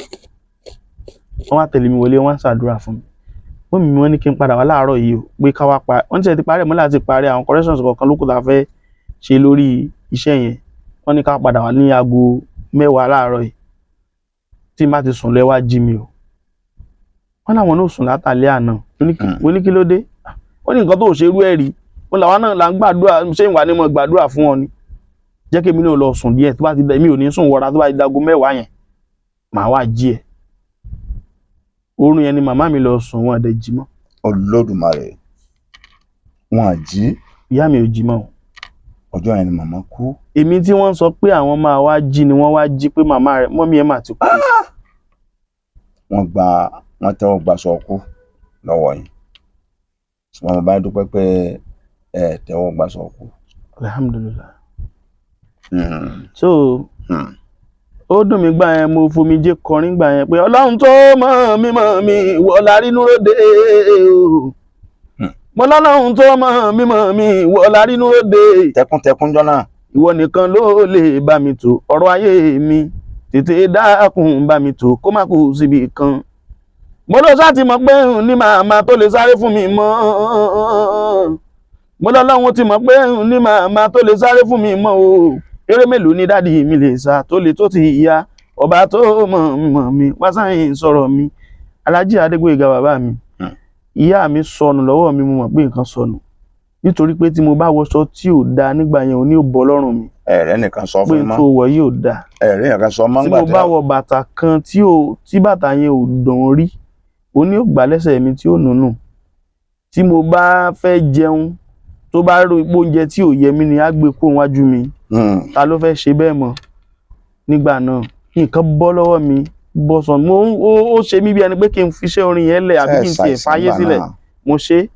Wọ́n wá tẹ̀lé mi wọlé, wọ́n ń ṣàdúrà fún mi. Wọ́n ní kí n padà wá láàárọ̀ yìí o pé ká wá pa. Wọ́n ti parí mọ́lá ti parí àwọn corrections kọ̀ọ̀kan lókù tá a fẹ́ ṣe lórí iṣẹ́ yẹn. Wọ́n ní ká padà wá ní aago 10 láàárọ̀ yìí. Tí n bá ti sùn lẹ́ wá jí mi o. Wọ́n láwọn náà sùn látàlẹ́ àná. Mo ní kí ló dé? Ó ní nǹkan tó ṣe rú ẹ̀ rí. Wọ́n làwọn náà là ń gbàdúrà, ṣé ìwà ni mo gbàdúrà fún ọ ni. Jẹ́ kí èmi náà lọ sùn díẹ̀ tó bá ti dẹ̀ mi ò ní sùn wọra tó bá ti dago 10 yẹn. Màá wá jí ẹ̀. Oorun yẹn ni màmá mi lọ sùn, wọn àdẹ̀ jí mọ́. Olódùmarè. Wọn à jí. Ìyá mi ò jí mọ́. Ọjọ́ yẹn ni màmá kú. Èmi tí wọ́n sọ pé àwọn máa wá jí ni wọ́n wá jí pé mọ́mí ẹ̀ mà ti kú. Wọ́n tẹ́wọ́ gbaṣọ ọkú lọ́wọ́ yín. Ṣùgbọ́n mo bá dúpẹ́ pé ẹ tẹ́wọ́ gbaṣọ ọkú. Alhamdulillah. So ó dùn mí gbà yẹn, mo fomijé kọrin gbà yẹn pé Ọlọ́run tó mọ̀ mí ìwọ la rínú ròde o. Mo lọ́lọ́run tó mọ̀ mí ìwọ la rínú ròde. Tẹkuntẹkun jọ́nà. Ìwọ nìkan ló lè bá mi tò ọ̀rọ̀ ayé mi, tètè dákun bá mi tò kó má kú síbi kan. Mo lọ sáà ti mọ̀ pé ní màmá tó lè sáré fún mi mọ́. Mo lọ́lọ́run ti mọ̀ pé ní màmá tó lè sáré fún mi mọ́ o. Eré mélòó ni dádì mi lè sá tó lè tó ti ìyá ọba tó mọ̀ mi wá sáyìn sọ̀rọ̀ mi. Alhaji Adégbóyèga bàbá mi. Ìyá mi sọnù lọ́wọ́ mi, mo mọ̀ pé nǹkan sọnù. Nítorí pé tí mo bá wọṣọ tí ò da nígbà yẹn ò ní ò bọ́ lọ́rùn mi. Ẹ̀rẹ́ nìkan sọ fún mi mọ́. Pé tó wọ̀ yìí ò da. Ẹ̀rẹ́ nìkan sọ mọ́ ńgbà tí mo bá wọ bàtà kan tí bàtà yẹn ò dán rí, ó ní ò gbà lẹ́sẹ̀ mi tí ó nùnù. Tí mo bá fẹ́ jẹun tó bá ro ipò oúnjẹ tí ò yẹ mí ni á gbé kó wájú mi. Ta ló fẹ́ ṣe bẹ́ẹ̀ mọ́ nígbà náà? Nǹkan bọ́ lọ́wọ́ mi, bọ́ sọnù. Ó ṣe mí bí ẹni pé kí n fiṣẹ́ orin yẹn lẹ̀ àbí kí n tiẹ̀ fàyè sílẹ̀. Mo ṣe.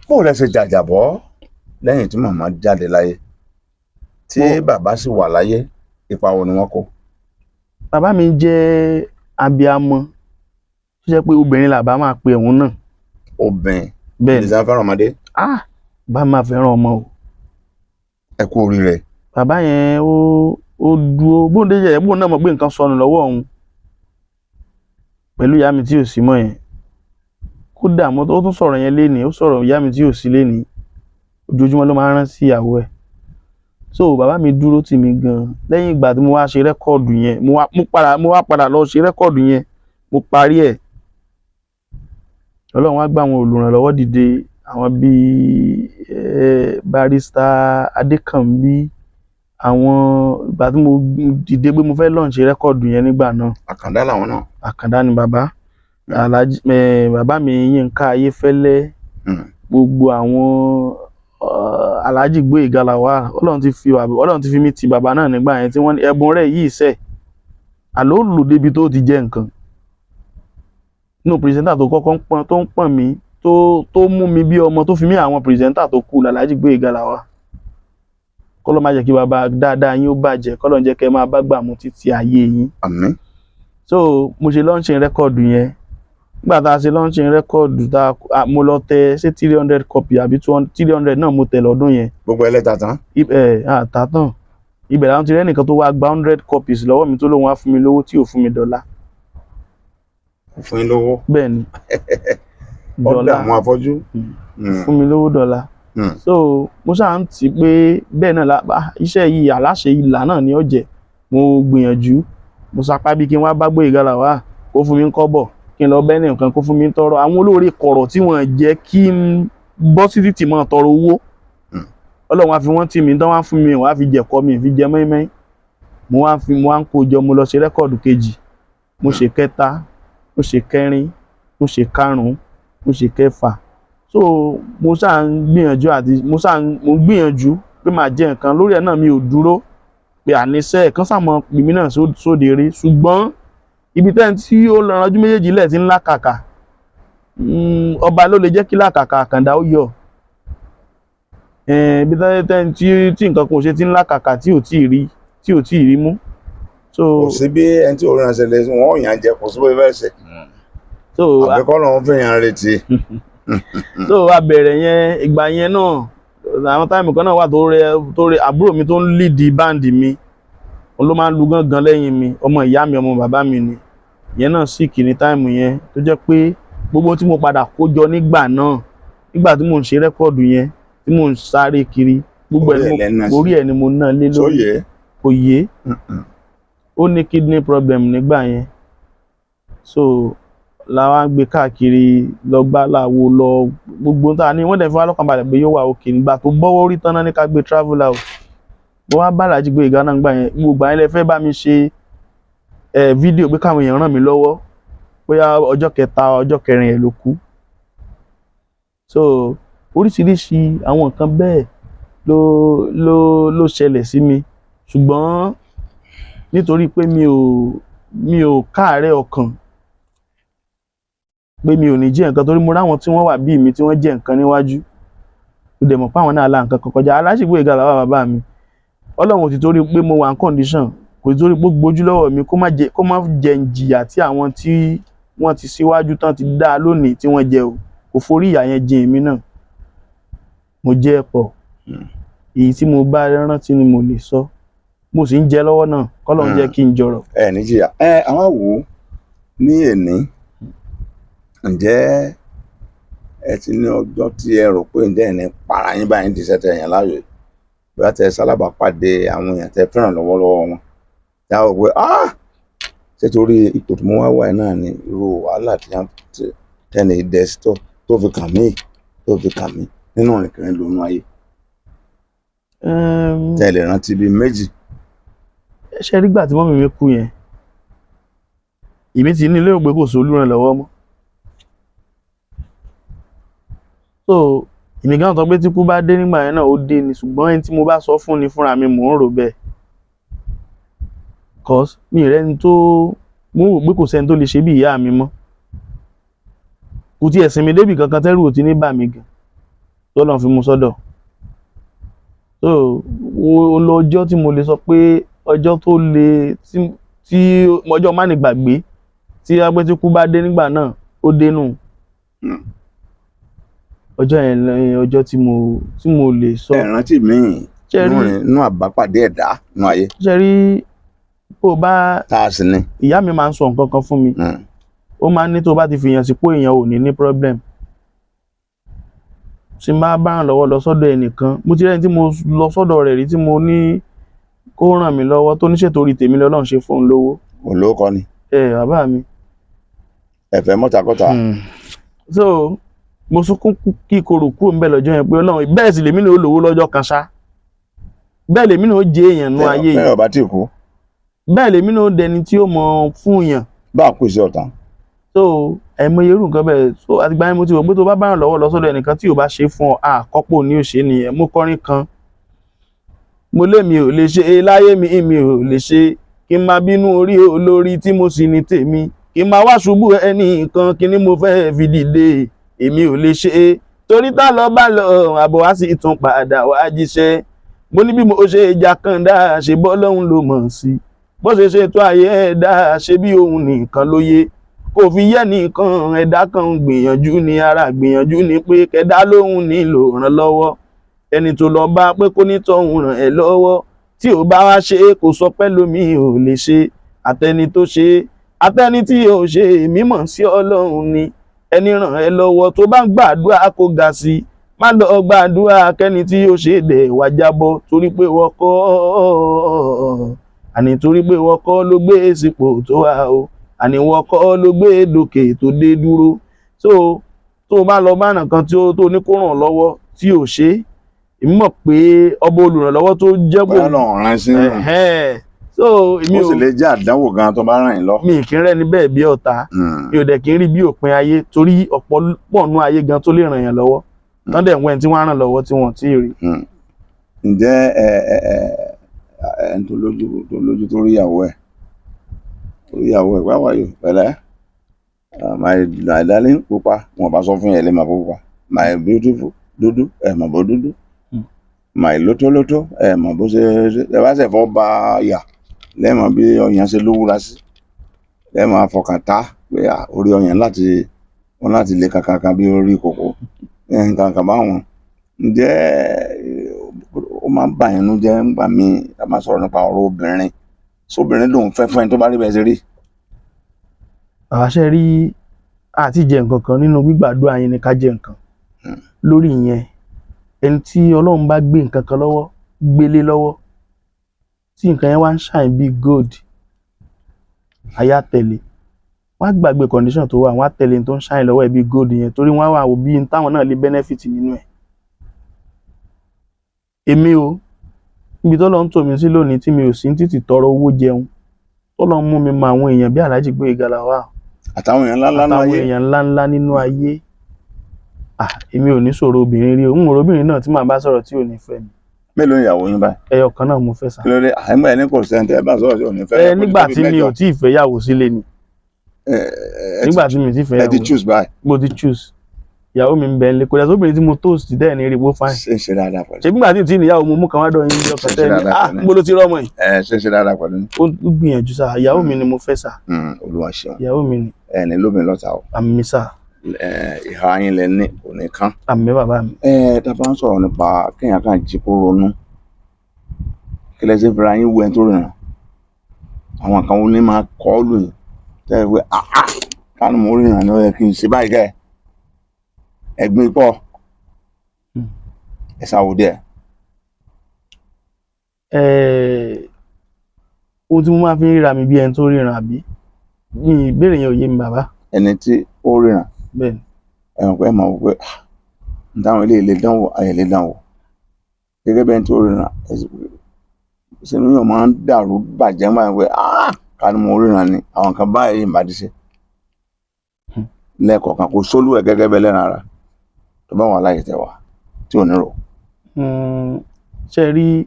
Bó lẹ ṣe jàjàbọ́ lẹ́yìn tí màmá jáde láyé tí bàbá sì wà láyé, ipa wo ni wọ́n kó? Bàbá mi jẹ́ abiyamọ tó jẹ́ pé obìnrin làbá máa pe òun náà. Obìnrin. Bẹ́ẹ̀ni. Ìdílé fẹ́ràn ọmọdé. Bá máa fẹ́ràn ọmọ o. Ẹ kú oríire. Bàbá yẹn ó dúró bóńdé jẹ́ bóun náà mọ̀ pé nǹkan sọnù lọ́wọ́ òun pẹ̀lú ìyá mi tí ò sí mọ́ yẹn. Kódà ó tún sọ̀rọ̀ yẹn lénìí, ó sọ̀rọ̀ ìyá mi tí ò sí lénìí. Ojoojúmọ́ ló máa ń rán sí ìyàwó ẹ̀. So bàbá mi dúró tì mí gan. Lẹ́yìn ìgbà tí mo wá ṣe rẹ́kọ̀dù yẹn, mo wá padà lọ ṣe rẹ́kọ̀dù yẹn, mo parí ẹ̀. Ọlọ́run wá gbà àwọn olùrànlọ́wọ́ dìde, àwọn bíi Barrister Adékànbí, àwọn ìgbà tí mo dìde pé mo fẹ́ launch rẹ́kọ̀dù yẹn nígbà náà. Àkàndá làwọn náà. Àkàndá ni bàbá. Bàbá mi Yínká Ayéfẹ́lẹ́, gbogbo àwọn Alhaji Gbóyèga Lawal. Ọlọ́run ti fi mí ti bàbá náà nígbà yẹn tí wọ́n ní ẹ̀bùn rẹ̀ yìí sẹ̀. Àló lò débi tó ti jẹ́ nǹkan. No pírẹsẹ́ńtà tó kọ́kọ́ tó ń pọ̀n mí tó mú mi bí ọmọ tó fi mí àwọn pírẹsẹ́ńtà tó kù Alhaji Gbóyèga Lawal. Kọ́lọ́ má jẹ́ kí bàbá dáadáa yín ó bàjẹ́, kọ́lọ́ jẹ́ kẹ́ máa bá gbà mú títí ayé yín. Àmín. So mo ṣe launching rẹ́kọ̀dù yẹn, nígbà tá a ṣe launching rẹ́kọ̀dù mo lọ tẹ ṣé 300 copy àbí 300 náà mo tẹ lọ́dún yẹn. gbogbo ẹlẹ́ta tán. Àtàtàn ibẹ̀ làwọn ti rẹ́nìkan tó wá gba 100 copies lọ́wọ́ mi tó lóun wá fún mi lówó tí ò fún mi dọ́là. fún yín lówó. bẹ́ẹ̀ ni ọ̀dà àwọn afọ́jú. fún mi lówó dọ́là. So mo ṣáà ń tì pé bẹ́ẹ̀ náà iṣẹ́ yìí aláṣẹ ìlà náà ni ó jẹ́. Mo gbìyànjú mo sapá bí kí n wá bá Gboyega Lawal kó fún mi ń kọ́bọ̀ kí n lọ bẹ́ẹ̀ nìkan kó fún mi ń tọrọ. àwọn olóore kọ̀rọ̀ tí wọ́n jẹ́ kí n bọ́ sí títì mọ́ tọrọ owó Ọlọ́run wá fi wọ́n tì mí tán wá fún mi wá fi jẹ̀kọ́ mi fi jẹ mẹ́mẹ́. mo wá ń kó jọ mo lọ ṣe rẹ́kọ̀dù kejì mo ṣe kẹta mo ṣe kẹrin mo ṣe karùn-ún mo ṣe kẹfà. So mo ṣáà ń gbìyànjú mo gbìyànjú pé màá jẹ nǹkan lórí ẹ̀ náà mi ò dúró pé àníṣe kan sàmọ́ pèmí náà sóde eré ṣùgbọ́n ibi tẹ́ni tí ó lọ ranjú méjèèjì lẹ̀ ti ń làkàkà ọba ló lè jẹ́ kí làkàkà àkàndá ó yọ. Ibi tẹ́ni tí nǹkan kan ò ṣe ti ń làkàkà tí ò tí ì rí mú. kò sí bí ẹni tí òun ránṣẹ́ lé wọn ò yàn jẹ kò sí bó fẹ́ ṣe. àbíkọ́ lọ́wọ́ fẹ́ yàn retí. So a bẹ̀rẹ̀ yẹn ìgbà yẹn náà àwọn táìmù kan náà wà tó rẹ àbúrò mi tó ń líìdì báǹdì mi òun ló máa ń lu gángan lẹ́yìn mi ọmọ ìyá mi ọmọ bàbá mi ni ìyẹn náà sì kì ní táìmù yẹn tó jẹ́ pé gbogbo tí mo padà kó jọ nígbà náà nígbà tí mò ń ṣe rẹ́kọ̀dù yẹn tí mò ń sáré kiri gbogbo orí ẹ̀ ni mo ná lé lórí kò yé ó ní kidney problem nígbà yẹn. So làwọn gbé káàkiri lọ gbá láwo lọ gbogbo tá a ní wọ́n dẹ̀ fi wá lọ́kàn balẹ̀ pé yóò wà òkè nígbà tó bọ́wọ́ orí tán náà ní ká gbé travel out. mo wá bá Alhaji Gboyega náà gbà yẹn gbogbo àyẹn lẹ fẹ́ bá mi ṣe fídíò pé káwọn èèyàn ràn mí lọ́wọ́ bóyá ọjọ́ kẹta ọjọ́ kẹrin ẹ̀ ló kú. So oríṣiríṣi àwọn nǹkan bẹ́ẹ̀ ló ṣẹlẹ̀ sí mi ṣùgbọ́n nítorí pé mi ò káàárẹ̀ ọkàn pé mi ò ní jẹ́ nǹkan torí mo ráwọn tí wọ́n wà bí mi tí wọ́n jẹ́ nǹkan níwájú ó dẹ̀ mọ̀ pé àwọn náà la nǹkan kan kọjá. Alhaji Gboyega Lawal bàbá mi Ọlọ́run ò ti torí pé mo wà ní condition kò ti torí pé gbójú lọ́wọ́ mi kó má jẹ ìjìyà tí àwọn tí wọ́n ti síwájú tán ti dá lónìí tí wọ́n jẹ o kò forí ìyà yẹn jìn èmi náà mo jẹ́ pọ̀ èyí tí mo bá rántí ni mo lè sọ mo sì ń jẹ lọ́wọ́ náà k'Ọlọ́run jẹ́ kí n jọrọ̀. ẹ ní jìyà àwọn wò ó ní èní ǹjẹ́ ẹ ti ní ọjọ́ tí ẹ rò pé ǹjẹ́ ẹ̀ ní para yín báyìí ti ṣẹ́tẹ̀ èèyàn láàyò bí wọ́n tẹ sálábàápàdé àwọn èèyàn tẹ fẹ́ràn lọ́wọ́lọ́wọ́ wọn tí a rò pé ṣé torí ipò tí mo wá wà náà ni irú wàhálà tí tẹ́ni ìdẹ́sítọ́ tó fi kàn mí nínú ìrìnkìrìn lónú ayé tẹ́lẹ̀ rántí bíi méjì. ṣe rí gbà tí mọ́mì mi kú yẹn èmi ti ní ilé ògbé kò sí olùrànlọ́wọ́ mọ́. So èmi gan sọ pé tí kú bá dé nígbà yẹn náà ó dé ni ṣùgbọ́n ẹni tí mo bá sọ fún ni fúnra mi mò ń rò bẹ́ẹ̀ cause mi rẹ́ni tó mo wò pé kò sẹ́ni tó lè ṣe bí ìyá mi mọ́ kò tiẹ̀ sinmi débì kankan tẹ́rù ò ti ní bà mí gan tó lọ́n fi mú sọ́dọ̀. So ọjọ́ tí mo lè sọ pé ọjọ́ tó le tí ọjọ́ má ní gbàgbé tí agbẹ́ tí kú bá dé nígbà náà ó dénú ọjọ́ yẹn ọjọ́ tí mo lè sọ. ẹ rántí míì nínú àbápàdé ẹ̀dá nínú ayé. ṣe rí bó bá tá a sì ní. ìyá mi máa ń sọ nǹkan kan fún mi ó máa ń ní tó bá ti fìyàn sípò èèyàn ò ní problem tí n bá ràn lọ́wọ́ lọ sọ́dọ̀ ẹnìkan mo ti rẹ́ni tí mo lọ sọ́dọ̀ rẹ̀ rí tí mo ní kó ràn mí lọ́wọ́ tó níṣẹ́ torí tèmi lọ́lọ́run ṣe fún un lówó. olówó kọ́ ni. Bàbá mi. ẹ̀fẹ̀ mọ́takọ́ta. So mo sunkún kíkorò kúrò ńbẹ̀ lọ́jọ́ yẹn pé Ọlọ́run bẹ́ẹ̀ sì lèmi náà ó lówó lọ́jọ́ kan ṣá bẹ́ẹ̀ lèmi náà ó jẹ èèyàn nú ayé yìí bẹ́ẹ̀ ọba tí kú bẹ́ẹ̀ lèmi náà ó dẹni tí ó mọ fún yàn. bá a kú iṣẹ́ ọ̀tàn. So ẹ̀mọye irú nǹkan bẹ́ẹ̀ so àtìgbà yẹn mo ti wò pé tó bá ràn lọ́wọ́ lọ sọ́dọ̀ ẹnìkan tí ò bá ṣe fún ọ àkọ́pọ̀ ní òṣè nìyẹn mo kọrin kan mo lé mi ò lè ṣe láyé mi ò lè ṣe kí n máa bínú orí olórí tí mo sì ní tèmi kí n máa wá ṣubú ẹnìkan kí ni mo fẹ́ fi dìde èmi ò lè ṣe torí tá lọ bá lọ àbọ̀ wá sí tún padà wá jíṣẹ́ mo ní bí mo ṣe ìjà kan dá ṣe bọ́ lọ́hùn ló mọ̀ sí bó ṣe ṣètò ayé ẹ̀dá ṣe bí òun nìkan ló yé kò fi yẹ nìkan ẹ̀dá kan gbìyànjú ni ara gbìyànjú ni pé kẹdá lóhùn nílò ìrànlọ́wọ́ ẹni tó lọ bá pé kó ní tọ̀hún ràn ẹ́ lọ́wọ́ tí ò bá wá ṣe é kò sọ pé lómi ò lè ṣe àtẹni tó ṣe é àtẹni tí ò ṣe mímọ̀ sí Ọlọ́run ni ẹni ràn ẹ́ lọ́wọ́ tó bá ń gbàdúrà kó ga sí i má lọ gbàdúrà kẹ́ni tí ó ṣe dẹ̀ wá jábọ́ torí pé wọ́n kọ́ àní torí pé wọ́n kọ́ ló gbé sípò tó wà o àní wọ́n kọ́ ló gbé dòkè tó dé dúró so tó bá lọ bá nǹkan tí ó tó ní kó ràn lọ́wọ́ tí ò ṣe èmi mọ̀ pé ọba olùrànlọ́wọ́ tó jẹ́ bóyá lọ́rùn rán sí so èmi ó sì lè jẹ́ àdánwò gan tó bá ràn yín lọ. mi kì í rẹ́ni bẹ́ẹ̀ bí ọ̀tá mi ò dẹ̀ kì í rí bí òpin ayé torí ọ̀pọ̀ nú ayé gan tó lè ràn yàn lọ́wọ́ wọ́n dẹ̀ ń wẹ́n tí wọ́n á ràn lọ́wọ́ tí wọ́n ti rí. ǹjẹ́ ẹni tó lójú tó rí ìyàwó ẹ̀ wá wáyò pẹ̀lẹ́ my darling pupa wọn bá sọ fún yẹn lè máa pupa my beautiful dúdú ẹ̀ mà bó dúdú my lótólótó ẹ̀ mà bó ṣe ẹ bá ṣe fọ́ bá yà lẹ́ẹ̀mọ̀ bí ọyàn ṣe lówúra sí lẹ́ẹ̀mọ̀ afọkàn tá pé orí ọyàn láti lè kankan bí orí kòkó nǹkan báwọn ǹjẹ́ ó máa ń bà yín nú jẹ́ ńgbà míì ká máa sọ̀rọ̀ nípa ọ̀rọ̀ obìnrin sóbìnrin lòun fẹ́ fún ẹni tó bá rí bẹ́ẹ̀ ṣe rí. àṣẹ rí àti jẹ nǹkan kan nínú gbígbàdúrà yín ni ká jẹ nǹkan lórí ìyẹn ẹni tí Ọlọ́run bá gbé nǹkan kan lọ́wọ́ gbélé lọ́wọ́ tí nǹkan yẹn wá ń shine bí gold àyà tẹ̀lé wọ́n á gbàgbé condition tó wà wọ́n á tẹ̀lé tó ń shine lọ́wọ́ ẹ̀ bí gold yẹn torí wọ́n á wà wò bí táwọn náà lè benefit nínú ẹ̀. èmi o ibi tó lọ ń tò mí sí lónìí tí mi ò sí títí tọrọ owó jẹun tó lọ ń mú mi mọ àwọn èèyàn bí Alhaji Gboyega Lawal àtàwọn èèyàn ńláńlá nínú ayé èmi ò ní sọ̀rọ̀ obìnrin rí o ń wòrò obìnrin náà tí màá bá sọ̀rọ̀ tí ò ní fẹ́ mi. mélòó ìyàwó yín báyìí. ẹyọ kan náà mo fẹ́ sá. kí ló dé àìmọ̀ ẹni kò sẹ́ńtẹ̀ ẹ bá sọ̀rọ̀ tí ò ní fẹ́. nígbà tí mi ò tí ì fẹ́ yàwó sílé ni nígbà tí mi ti fẹ́ yàwó. ẹ ti choose báyìí. mo ti choose ìyàwó mi ń bẹ nílé kò dẹ̀ sóbìnrin tí mo toast dẹ́ẹ̀ ní rí bó fáìn. ṣe dáadáa pẹ̀lú. ṣé nígbà tí ìyàwó mo mú kan wá dọ̀ yín ní ọkàn tẹ́lẹ̀ mo ló ti rọ́mọ yìí. ṣe dáadáa pẹ̀lú. ó gbìyànjú sá ìyàwó mi ni mo fẹ́ sá. Olúwa ṣeun. ìyàwó mi ni. ẹni lóbìnrin lọ́ta o. àmì sá. ìhà yín lẹ ní òní kan. àmì bàbá mi. tá a bá ń sọ̀rọ̀ nípa kéèyàn kan jí kó ronú kí lẹ́sẹ̀ fẹ́ra yín wú ẹni tó rìnrìn àwọn kan ní máa kọ́ ọ́ lóyún tẹ́ ẹ pé kánú mo rìnrìn ní ó yẹ kí n ṣe báyìí kẹ́ ẹ̀gbin pọ̀ ẹ̀ ṣàwòdì ẹ̀. ohun tí mo máa fi ń ríra mi bí ẹni tó ríran àbí ìbéèrè yẹn ò yé mi bàbá. ẹni tí ó ríran bẹ́ẹ̀ni ẹ̀wọ̀n pé ẹ̀ máa wò pé dáhùn ilé ilé dánwò ayẹ̀ lè dánwò gẹ́gẹ́ bẹ́ẹ̀ tó ríran sínú yóò máa ń dàrú bàjẹ́ máa ń pẹ́ kánú mo ríran ni àwọn kan báyìí ń bá ti ṣe lẹ́ẹ̀kọ̀ọ̀kan kò sólú ẹ̀ gẹ́gẹ́ bẹ́ẹ̀ lẹ́ran ara tó bá wà láyé tẹ̀wá tí ò ní rò. ṣe rí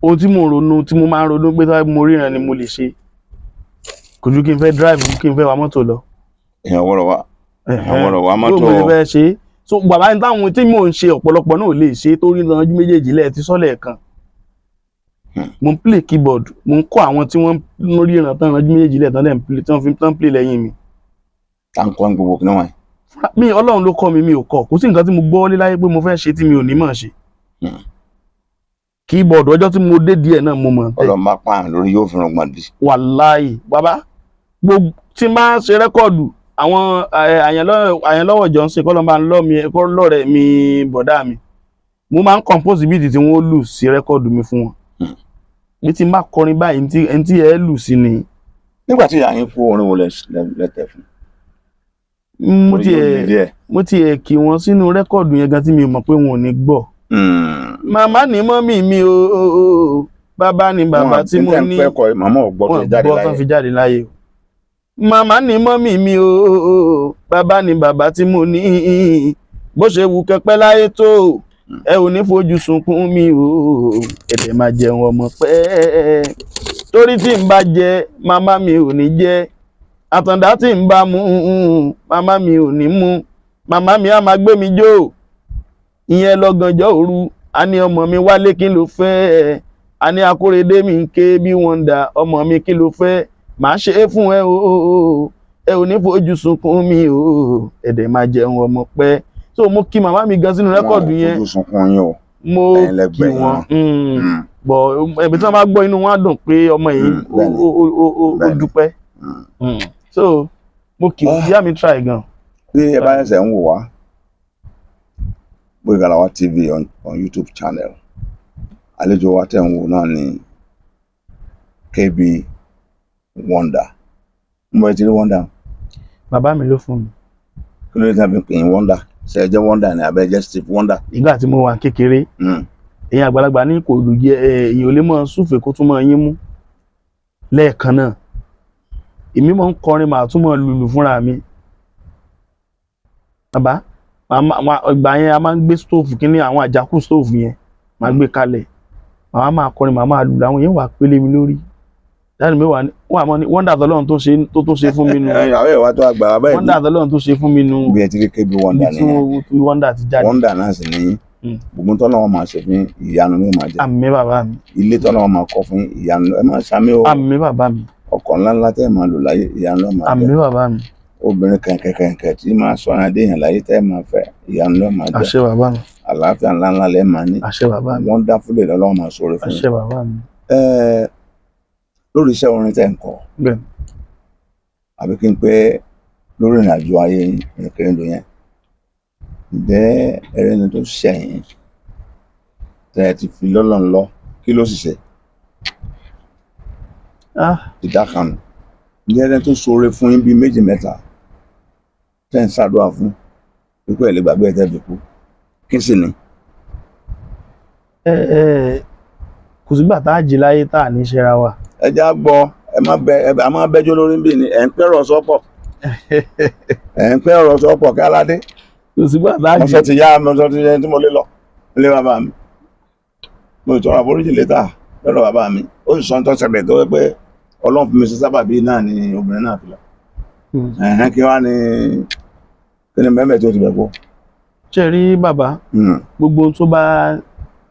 ohun tí mo ronú tí mo máa ń ronú pé tí mo ríran ni mo lè ṣe kò ju kí n fẹ́ drive kí n fẹ́ wa mọ́tò lọ. èèyàn wọ́rọ̀ wá mọ́tò. bó mo fẹ́ ṣe so bàbá ní táwọn tí mò ń ṣe ọ̀pọ̀lọpọ̀ náà ò lè ṣe tó rí lọ́jọ́ méjèèjì lẹ́ẹ̀ tí sọ́lẹ̀ kan mo ń play keyboard mo ń kọ́ àwọn tí wọ́n ń ríran tán lọ́jọ́ méjèèjì lẹ́ẹ̀ tán fi tán play lẹ́yìn mi. tá n kọ́ gbogbo kí náà wáyé. mi Ọlọ́run ló kọ́ mi ò kọ́ kò sí nǹkan tí mo gbọ́ lé láyé pé mo fẹ́ ṣe tí mi ò ní mọ̀ ṣe. keyboard ọjọ́ tí mo dé díẹ̀ náà mo mọ̀ tẹ́. Ọlọ́run bá pààyàn lórí yóò fi ràn gbọ̀n dì. wàláì bàbá tí n bá ṣe rẹ́kọ̀dù àwọn Àyànlọ́wọ́ Johnson kọ́ ló máa ń lọ́rẹ̀ mi bọ̀dá mi mo máa ń compose beat tí wọ́n lù sí rẹ́kọ̀dù mi fún wọn bí tí n bá kọrin báyìí ẹni tí ẹ lù sí ni. nígbà tí ìyá yín fún orin wo lẹ́tẹ̀ fún. mo tiẹ̀ kí wọn sínú rẹ́kọ̀dù yẹn gan tí mi mọ̀ pé wọn ò ní gbọ́. màmá ni mọ́mì mi o bàbá ni bàbá tí mo ní wọn gbọ́ tán fi jáde láyé o. màmá ni mọ́mì mi o bàbá ni bàbá tí mo ní bó ṣe wù kẹ́pẹ́ láyé tó ẹ ò ní fojú sunkún mi o ẹ̀dẹ̀ máa jẹun ọmọ pẹ́ torí tí n bá jẹ màmá mi ò ní jẹ àtàndá tí n bá mú màmá mi ò ní mú màmá mi á máa gbé mi jó ìyẹn lọ́gànjọ́ òru a ní ọmọ mi wálé kí ló fẹ́ a ní Akóredé mi ń ké bí wọ́n dà ọmọ mi kí ló fẹ́ màá ṣe é fún ẹ o ẹ ò ní fojú sunkún mi o ẹ̀dẹ̀ máa jẹun ọmọ pẹ́. So mo kí màmá mi gan sínú rẹ́kọ̀dù yẹn. wọn ò fojú sunkún yín o. Mo kí wọn bọ̀ ẹ̀bí tí wọ́n bá gbọ́ inú wọn á dùn pé ọmọ yìí ó dúpẹ́. So mo kí wọn bí àmì try gan. bí ẹ bá ṣẹ̀ṣẹ̀ ń wò wá Gboyega Lawal TV on YouTube channel, àlejò wa tẹ̀ ń wò náà ni KB Wonder. Mo ẹ ti rí Wonder. Bàbá mi ló fún mi. Kí ló dé tí a fi pè é Wonder? Ṣé ẹ jẹ́ Wonder ni àbẹ́ ẹ jẹ́ Steve Wonder? Ìgbà tí mo wà kékeré èyàn àgbàlagbà ní kò lù jẹ èyàn ò lè mọ súfè kó tún mọ yín mú lẹ́ẹ̀kan náà. Èmi mọ ń kọrin màá tún mọ lùlù fúnra mi. Bàbá ìgbà yẹn a máa ń gbé stóòfù kíní àwọn àjákù stóòfù yẹn máa gbé kalẹ̀ màá máa kọrin màá máa lùlù àwọn yẹn wà pélé mi lórí. Dáàdì mi wà ní Wonder Ọlọ́run tó tún ṣe fún mi nù. àwọn ìwà tó àgbà báyìí. Wonder Ọlọ́run tó ṣe fún mi nù. Bí ẹ ti rí KB Wonder nìyẹn. Bí Wonder ti jáde. Wonder náà sì ní gbogbo tọ́lọ́ wọn máa ṣe fún ìyanu ló máa jẹ. Àmín bàbá mi. Ilé tọ́lọ́ wọn máa kọ́ fún ìyanu ẹ máa ṣàmì o. Àmín bàbá mi. Ọkọ̀ ńláńlá tẹ́ ẹ máa lò láyé ìyanu ló máa jẹ. Àmín bàbá mi. Obìnrin kẹ̀kẹ̀kẹ̀kẹ̀ tí máa sọ ara dé èèyàn láyé tẹ́ ẹ máa fẹ́ ìyanu ló máa jẹ. Àṣẹ bàbá mi. Àlàáfíà ńláńlá lẹ́ máa ní. Àṣẹ bàbá mi. Wonderful lọ́lọ́run máa sọ̀rọ̀ fún yín. Àṣẹ bàbá mi. Lórí iṣẹ́ orin tẹ́ ń kọ Bẹ́ẹ̀. àbí kí n pé lórí ìrìnàjò ayé ìrìnkèrindò yẹn ǹjẹ́ ẹrẹ́ni tó ṣẹ̀yìn tẹ́ ẹ ti fi lọ́lọ́run lọ kí ló sì ṣe? Ìdákanu ǹjẹ́ ẹrẹ́ni tó ṣoore fún yín bíi méjì mẹ́ta tẹ́ ń ṣàdúrà fún pípẹ́ ẹ̀ lè gbàgbé ẹ̀ tẹ́ fi kú kí sì ni? Kò sígbà tá a jí láyé tá a ní ṣera wa. ẹ já gbọ́ a máa bẹ́jọ́ lórí bí ni ẹ̀ ń pẹ́ ọ̀rọ̀ sọ́pọ̀ ẹ̀ ń pẹ́ ọ̀rọ̀ sọ́pọ̀ kí aládé. Kò sígbà tá a jí. mo sọ ti yá mo sọ ti yẹn tí mo lé lọ ilé bàbá mi mo ìtọ́ra àforíjì létà lọ́dọ̀ bàbá mi ó sì sọ ń tọ́sẹ̀lẹ̀ tó wẹ́ pé Ọlọ́run fún mi sí sábàbí náà ni obìnrin náà fi lọ. Kí wá ní kí ni mẹ́mẹ́ tó ti bẹ̀ kó. Ṣé rí bàbá gbogbo ohun tó bá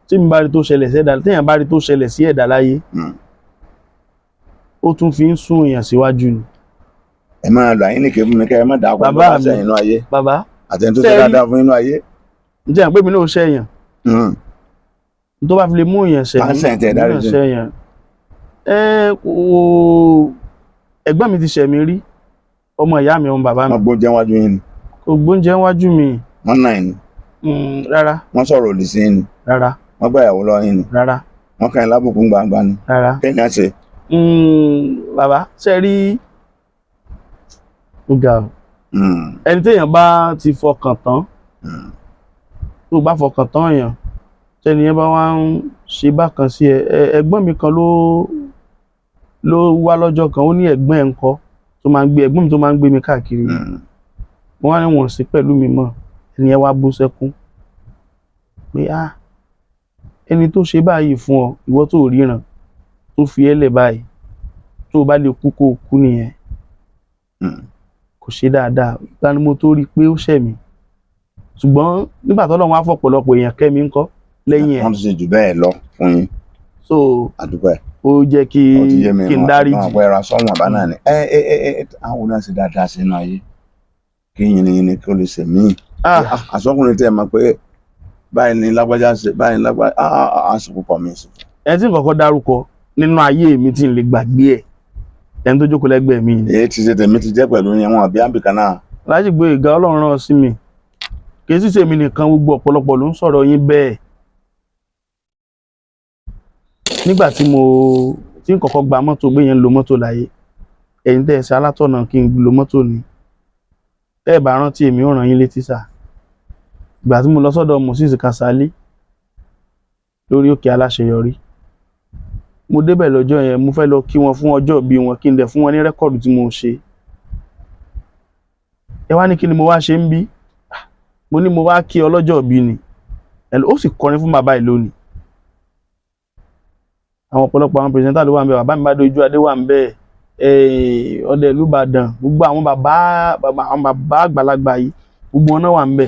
tí mi bá rí tó ṣẹlẹ̀ sí ẹ̀dá téèyàn bá rí tó ṣẹlẹ̀ sí ẹ̀dá láyé ó tún fi ń sún èèyàn síwájú ni. Ẹ máa lọ àyín nìkan fún mi kẹ́ ẹ má dàá pọ̀ bá sẹ́yìn inú ayé. Bàbá àtẹni tó ṣe dáadáa fún inú ayé. Ǹjẹ́ àpé mi náà ṣẹ̀yàn tó bá fi lè mú èèyàn ṣẹ̀yàn ẹ̀gbọ́n mi ti ṣẹ̀ mí rí ọmọ ìyá mi ọmọ bàbá mi. Wọ́n gbóúnjẹ wájú yín ni. Kò gbóúnjẹ wájú mi. Wọ́n náà yín ni. Rárá. Wọ́n sọ̀rọ̀ òdì sí yín ni. Rárá. Wọ́n gbà ìyàwó lọ yín ni. Rárá. Wọ́n kàn yín lábùkún gbangba ni. Rárá. Kéèyàn ṣe. Bàbá ṣe rí ọgá o ẹni téèyàn bá ti fọkàn tán tó bá fọkàn tán èèyàn tẹni yẹn bá wá ń ṣe bákan sí ẹ̀gbọ́n mi kan ló wá lọ́jọ́ kan ó ní ẹ̀gbọ́n ẹ̀ ń kọ́ tó máa ń gbé ẹ̀gbọ́n mi tó máa ń gbé mi káàkiri wọ́n wá ní wọ́n sí pẹ̀lú mi mọ́ ẹni yẹn wá bú sẹ́kún pé ẹni tó ṣe báyìí fún ọ ìwọ tó ríran tó fi ẹ́lẹ̀ báyìí tó bá lè kú kó kú nìyẹn kò ṣe dáadáa ìgbà ni mo tó rí i pé ó ṣẹ̀ mí ṣùgbọ́n nígbà tó lọ́wọ́ á fọ̀pọ̀lọpọ̀ èèyàn kẹ́mi ń kọ́ lẹ́yìn ẹ̀. Wọ́n ti ṣe jù bẹ́ẹ̀ lọ fún yín. So àdúpẹ́. ó jẹ́ kí n dáríjì. àwọn àpẹẹrẹ sọ́wọ́n àbá náà ni àwọn náà ṣe dáadáa sínú ayé kí yìnyín kí ó lè ṣe míì. àsọkùnrin tẹ́ ẹ mọ̀ pé báyìí ni lágbájá ṣe báyìí ni lágbájá àsìkò pọ̀ mí sí. ẹ tí n kọ́kọ́ dárúkọ nínú ayé mi tí n lè gbàgbé ẹ̀ ẹni tó jókòó lẹ́gbẹ̀ẹ́ mi. èyí ti ṣe tèmi ti jẹ́ pẹ̀lú yẹn wọn àbí àbíkan náà. Láti Gboyega Ọlọ́run rán sí mi kì í sì ṣe mi nìkan gbogbo ọ̀pọ̀lọpọ̀ ló ń sọ̀rọ̀ yín bẹ́ẹ̀. Nígbà tí n kọ́kọ́ gba mọ́tò gbé yẹn lo mọ́tò láyé ẹ̀yin tẹ́ ẹ ṣe alátọ̀nà kí n lo mọ́tò ni tẹ́ ẹ bá rántí èmi ò ràn yín létí sà. Ìgbà tí mo lọ sọ́dọ̀ Moses Kasali lórí òkè aláṣeyọrí mo débẹ̀ lọ́jọ́ yẹn mo fẹ́ lọ kí wọn fún ọjọ́ ìbí wọn kí n dẹ̀ fún wọn ní rẹ́kọ̀dù tí mo ṣe. Ẹ wá ní kí ni mo wá ṣe ń bí mo ní mo wá kí ọlọ́jọ́ ìbí ni ó sì kọrin fún bàbá yìí lónìí. Àwọn ọ̀pọ̀lọpọ̀ àwọn pírẹsẹ̀ntà ló wà ń bẹ bàbá mi bá dojú adé wà ń bẹ ọdẹ ìlú Ìbàdàn gbogbo àwọn bàbá àgbàlagbà yìí gbogbo wọn náà wà ń bẹ.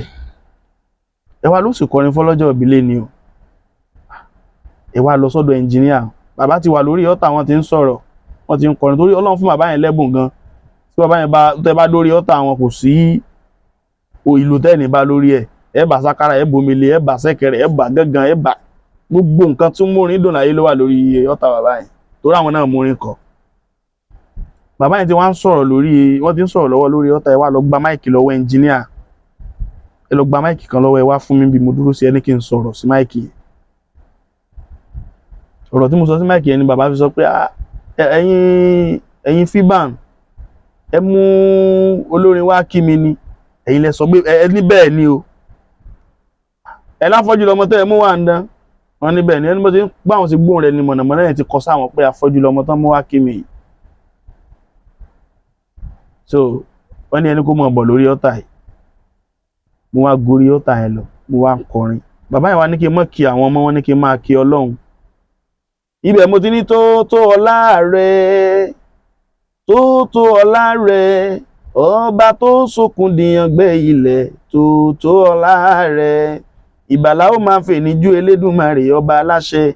Ẹ wá ló sì kọrin fọlọ́jọ́ ìbí lé ni o. Ẹ wá lọ sọ́dọ̀ ẹnjìníà bàbá ti wà lórí ọ̀tá wọn ti ń sọ̀rọ̀ wọ́n ti ń kọrin torí Ọlọ́run fún bàbá yẹn lẹ́bùn gan tí bàbá yẹn tẹ́ bá dórí ọ̀tà wọn kò sí ìlú tẹ́ẹ̀ní bá lórí ẹ̀ ẹ bá sákárà ẹ bomele ẹ bá sẹ́kẹ̀rẹ̀ ẹ bá gángan ẹ bá gbogbo nǹkan tí múrin dùn láyé ló wà lórí ọ̀tà bàbá yẹn torí àwọn náà múrin kọ bàbá yẹn tí wọ́n ti ń sọ̀rọ̀ lọ́wọ́ lórí ọ̀tà ẹ wá lọ gba máìkì lọ́wọ́ ẹnjíníà ẹ lọ gba máìkì kan lọ́wọ́ ẹ wá fún mi bí mo dúró sí ẹni kí n sọ̀rọ̀ sí máìkì yẹn ọ̀rọ̀ tí mo sọ sí máìkì yẹn ni bàbá fi sọ pé ẹ̀yin Fiban ẹ mú olórin wá kí mi ni ẹ̀yin lẹ sọ pé ẹ ní bẹ́ẹ̀ ni o ẹ láfọ́jú lọmọ tẹ́ ẹ mú wà ń dán wọn ní bẹ́ẹ̀ ni ẹni bó ti ń báwọn sí gbóhùn rẹ ni mọ̀nàmọ́ná yẹn ti kọ sáwọn pé afọ́jú lọmọ tán mú wá kí mi so wọ́n ní ẹni kó mọ̀ bọ̀ lórí ọ̀tà yìí mo wá gorí ọ̀tà yẹn lọ mo wá kọrin bàbá yẹn wá ní kí n mọ̀ kí àwọn ọmọ wọn ní kí n máa kí Ọlọ́run ibẹ̀ mo ti ní tó ọlá rẹ tó ọlá rẹ ọba tó sókun dìyàn gbé ilẹ̀ tó ọlá rẹ ìbàlá ó máa fè níjú Elédùmarè ọba aláṣẹ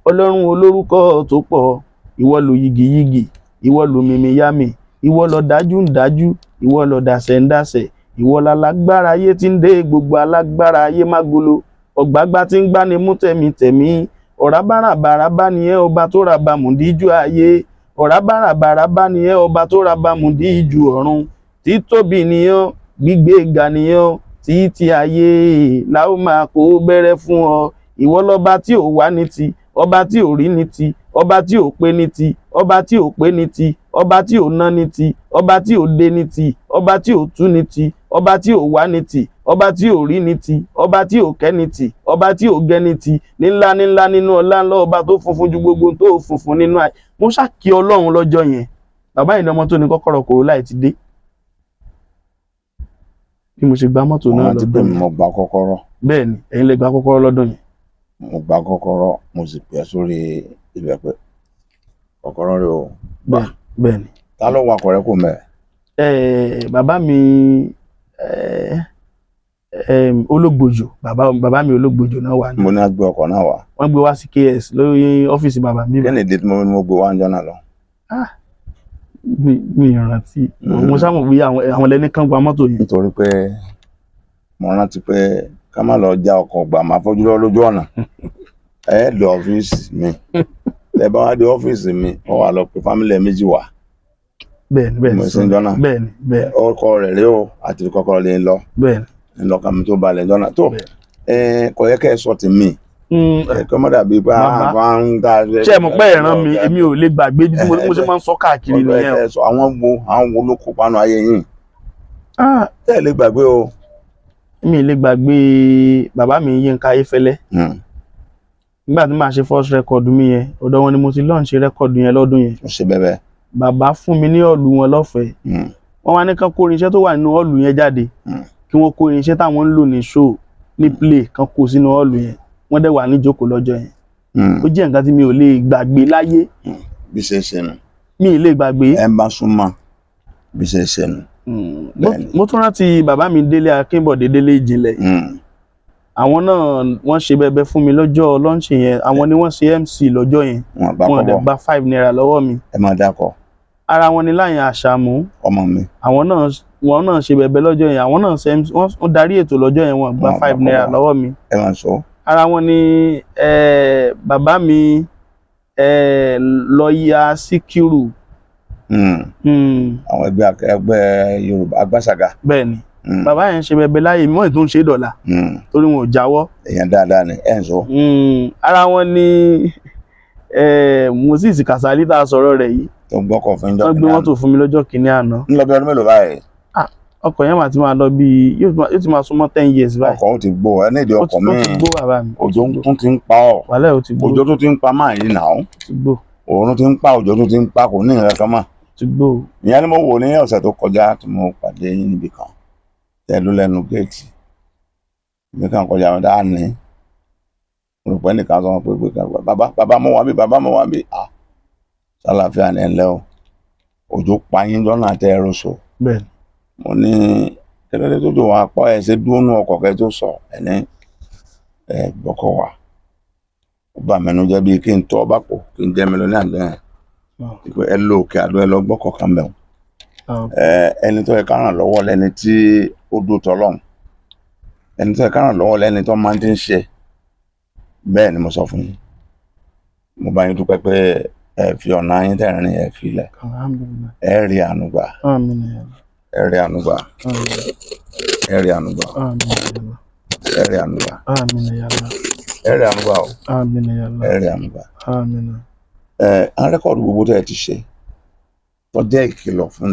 Ọlọ́run olórúkọ tó pọ̀ ìwọ ló yigiyigi ìwọ ló mímíyámì ìwọ ló dájú ń dájú ìwọ ló dàsẹ̀ ń dàsẹ̀ ìwọ lálágbára ayé tí ń dé gbogbo alágbára ayé mágolo ọ̀gbágbá tí ń gbani mú tẹ̀mí ọ̀rá bárabàrá bá nìyẹn ọba tó ra bàmùdíjú ayé ọ̀rá bárabàrá bá nìyẹn ọba tó ra bàmùdíjú ọ̀run títóbi nìyẹn gbígbé ga nìyẹn títí ayé la ó máa kó bẹ̀rẹ̀ fún ọ ìwọ lọba tí ò wá ní ti ọba tí ò rí ní ti ọba tí ò pé ní ti ọba tí ò pé ní ti ọba tí ò ná ní ti ọba tí ò dé ní ti ọba tí ò tú ní ti ọba tí ò wá ní ti ọba tí ò rí ní ti ọba tí ò kẹ́ ní ti ọba tí ò gẹ́ ní ti nílá nínú ọlá ńlá ọba tó funfun ju gbogbo tó funfun nínú àì mo ṣàkí Ọlọ́run lọ́jọ́ yẹn bàbá yìí ni ọmọ tó ní kọ́kọ́rọ́ Corolla ti dé bí mo ṣe gba mọ́tò náà lọ́dọ̀ mi mo gba kọ́kọ́rọ́ bẹ́ẹ̀ ni ẹ̀yin lè gba kọ́kọ́rọ́ lọ́dọ̀ yẹn mo gba kọ́kọ́rọ́ mo sì pẹ́ sórí ibẹ̀ pé kọ́kọ́rọ́ rẹ o bẹ́ẹ̀ ni ta ló wakọ̀ rẹ kò mẹ́ bàbá mi Ológbòjò bàbá mi Ológbòjò náà wà ní mo ní a gbé ọkọ̀ náà wá wọ́n gbé wá sí KS lórí ọ́fíìsì bàbá mi kí ni ìdí tí mo gbé wá ń jọ́nà lọ mi ìrántí mo sáà mọ̀ bí àwọn lẹ́ni kan gba mọ́tò yìí nítorí pé mo rántí pé ká má lọ já ọkọ̀ gbà máa fọ́jú lọ lójú ọ̀nà ẹ lọ ọ́fíìsì mi ẹ bá wá dé ọ́fíìsì mi ọ wà lọ pé fámílì méjì wà bẹ́ẹ̀ni mo sì ń jọ́nà bẹ́ẹ̀ni ọkọ rẹ̀ rí o àti kọ́kọ́ lè lọ bẹ́ẹ̀ni ńlọkà mi tó balẹ̀ jọ́nà tó kò yẹ kẹ́ ẹ sọ ti mi kọ́ mọ́ dàbí pé àwọn ń dá ṣé ẹ mọ̀ pé ìran mi èmi ò lè gbàgbé bí mo ṣe máa ń sọ káàkiri nìyẹn o àwọn wo ló kópa nù ayé yín tẹ́ ẹ lè gbàgbé o mi lè gbàgbé bàbá mi Yínká Ayéfẹ́lẹ́ nígbà tí màá ṣe first record mi yẹn ọ̀dọ̀ wọn ni mo ti launch record yẹn lọ́dún yẹn ó ṣe bẹ́ẹ̀ bàbá fún mi ní ọ̀lù wọn lọ́fẹ̀ẹ́ wọ́n wá ní kán kó irinṣẹ́ tó wà nínú ọ̀lù yẹn jáde kí wọ́n kó irinṣẹ́ táwọn ń lò ní show ní play kan kó sínú ọ̀lù yẹn wọ́n dẹ̀ wà níjókòó lọ́jọ́ yẹn ó jẹ́ nǹkan tí mi ò lè gbàgbé láyé bí ṣe ṣe nù mi ì lè gbàgbé ẹ bá súnmọ́ bí ṣe ṣe nù mo tún rántí bàbá mi Délé Akínbọ̀dé Délé Ìjìnlẹ̀ àwọn náà wọ́n ṣe bẹbẹ fún mi lọ́jọ́ lọ́ńchì yẹn àwọn ni wọ́n ṣe MC lọ́jọ́ yẹn wọ́n dẹ̀ gba 5 naira lọ́wọ́ mi ẹ máa dákọ̀ ara wọn ni Láyìn Àṣàmú ọmọ mi àwọn náà ṣe bẹbẹ lọ́jọ́ yẹn àwọn náà ṣe MC wọ́n darí ètò lọ́jọ́ yẹn wọ́n gba 5 naira lọ́wọ́ mi ẹ máa sọ ara wọn ni bàbá mi lọ́ọ̀yà Síkírù àwọn ẹgbẹ́ Yorùbá Agbáṣàgà bẹ́ẹ̀ni bàbá yẹn ṣe bẹbẹ láyé mímọ́ tó ń ṣe dọ̀là torí wọn ò jáwọ́ èèyàn dáadáa ni ẹ̀ ń sọ ara wọn ni Moses Kasali tá a sọ̀rọ̀ rẹ̀ yìí tó ń gbọ́kọ̀ fún ìjọba wọ́n gbé mọ́tò fún mi lọ́jọ́ kìíní àná ń lọ bí ọdún mélòó báyìí ọkọ̀ yẹn mà ti máa lọ bí yóò ti máa súnmọ́ 10 years báyìí ọkọ̀ ó ti gbó ẹ ní ìdí ọkọ̀ mi ó ti gbó bàbá mi òjò tún ti ń pa ọ́ wàhálà ó ti gbó òjò tó ti ń pa máa yìí nà ó ti gbó òórùn ti ń pa òjò tó ti ń pa kò ní ìrẹ́ kan mọ́ ti gbó ìyẹn ni mo wò ní ọ̀sẹ̀ tó kọjá tí mo pàdé yín níbì kan tẹ̀lú lẹ́nu géètì níbi kan kọjá wọn dáa ní rò pé nìkan sọ pé bàbá mo wà bí bàbá mo wà bí sálàáfíà ní ẹ̀lẹ́ o òjò pa yín lọ́nà àtẹ ẹ̀rọ sọ bẹ́ẹ̀ni mo ní kẹlẹ́dẹ́ tó jò wọn apá ẹ̀ ṣe dúró nú ọkọ̀ kẹ́ tó sọ ẹni gbọ́kọ̀ wà ó bà mẹ́nu jẹ́ bí kí n tọ́ bá pò kí n jẹ́ mi lọ ní àgbẹ̀ yẹn pé ẹ lo Òkè Àdó ẹ lọ gbọ́kọ̀ kan bẹ̀ Ah, ẹni tó yẹ ká ràn lọ́wọ́ lẹ́ni tí ó dó tọ́lọ́run ẹni tó yẹ ká ràn lọ́wọ́ lẹ́ni tó máa ti ń ṣe bẹ́ẹ̀ ni mo sọ fún yín mo bá yín dúpẹ́ pé ẹ fi ọ̀nà yín tẹ̀rín ẹ filẹ̀ alhamdulillah. ẹ rí àánú gbà Àmín ya Allah. ẹ rí àánú gbà Àmín. ẹ rí àánú gbà Àmín ya Allah. ẹ rí àánú gbà Àmín ya Allah. ẹ rí àánú gbà o Àmín ya Allah. ẹ rí àánú gbà. Àmín. Àwọn rẹ́kọ̀dù gbogbo tẹ́ ẹ ti ṣe tó jẹ́ ìkìlọ̀ fún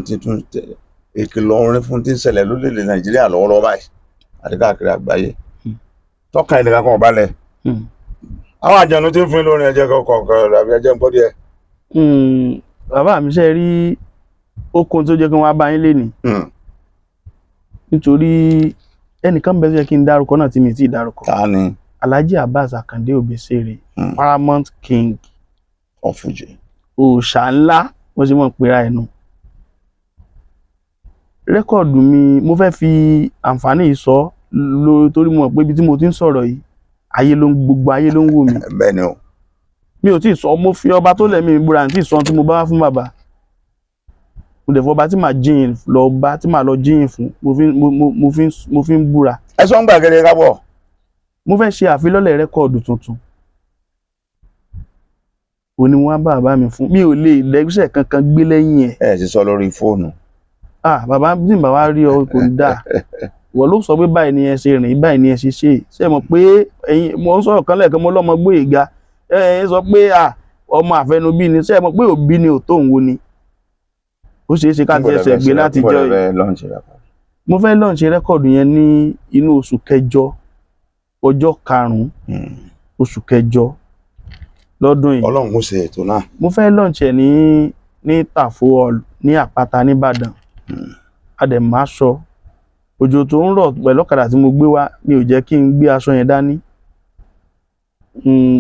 ìkìlọ̀ orin fún tí ń ṣẹlẹ̀ lórílẹ̀‐èdè Nàìjíríà lọ́wọ́lọ́wọ́ báyìí àti káàkiri àgbáyé tọ́ka ẹnìkan kan balẹ̀ àwọn àjànú tí ń fún lórin ẹ̀jẹ̀ kọ̀ọ̀kan àbí ẹ̀jẹ̀ ń pọ́ díẹ̀. Bàbá mi ṣe rí okun tó jẹ́ kí wọ́n á bá yín lénìí nítorí ẹnìkan bẹ́ẹ̀ tó yẹ kí n dárúkọ náà tí mi ti dárúkọ. Ta ni Alhaji Abbas Akande Obesere, Paramount King of Fuji. òòṣà ńlá wọ́n ṣe mọ̀ pera ẹnu. Rẹ́kọ̀dù mi mo fẹ́ fi àǹfààní yìí sọ torí mo mọ̀ pé ibi tí mo ti ń sọ̀rọ̀ yìí gbogbo ayé ló ń wò mí. Bẹ́ẹ̀ ni o. Mi ò tí ì sọ, mo fi ọba tó lẹ̀mí mi búra ní tí ì sọ tí mo bá wá fún bàbá. Mo dẹ̀ fọba tí màá jíyìn lọ bá tí màá lọ jíyìn fún mo fi ń búra. Ẹ sọ ń gbàgede kábọ̀. Mo fẹ́ ṣe àfilọ́lẹ̀ rẹ́kọ̀dù tuntun. Òní wọ́n á bá bàbá mi fún. Mi ò lè lẹ́gbẹ̀ẹ́ kankan gbé lẹ́yìn ẹ̀. Ẹ ti sọ lórí fóònù. Bàbá tí bàbá rí ọ kò dáa. Wọ́n ló sọ pé báyìí ni ẹ ṣe rìn, báyìí ni ẹ ṣe ṣe. Ṣé mọ̀ pé ẹ̀yin mo ń sọ̀rọ̀ kan lẹ́ẹ̀kan mo lọ́mọ Gbóyèga. Ẹ̀yin sọ pé ọmọ àfẹnubí ni. Ṣé mọ̀ pé òbí ni òtó òun wo ni? Ó ṣeé ṣe ká ti ẹsẹ̀ gbé láti jọ yìí. Mo fẹ́ lọ́ọ̀nṣe rẹ́kọ̀dù yẹn ní inú oṣù kẹjọ ọjọ́ 5 oṣù kẹjọ lọ́dún yìí. Ọlọ́run kò ṣe ètò náà. Mo fẹ́ lọ́ọ̀nṣe ní Tafo Hall ní Àpáta nìbàdàn. Adẹ̀máṣọ òjò tó ń rọ̀ pẹ̀lú ọ̀kadà tí mo gbé wá ni ò jẹ́ kí n gbé aṣọ yẹn dání.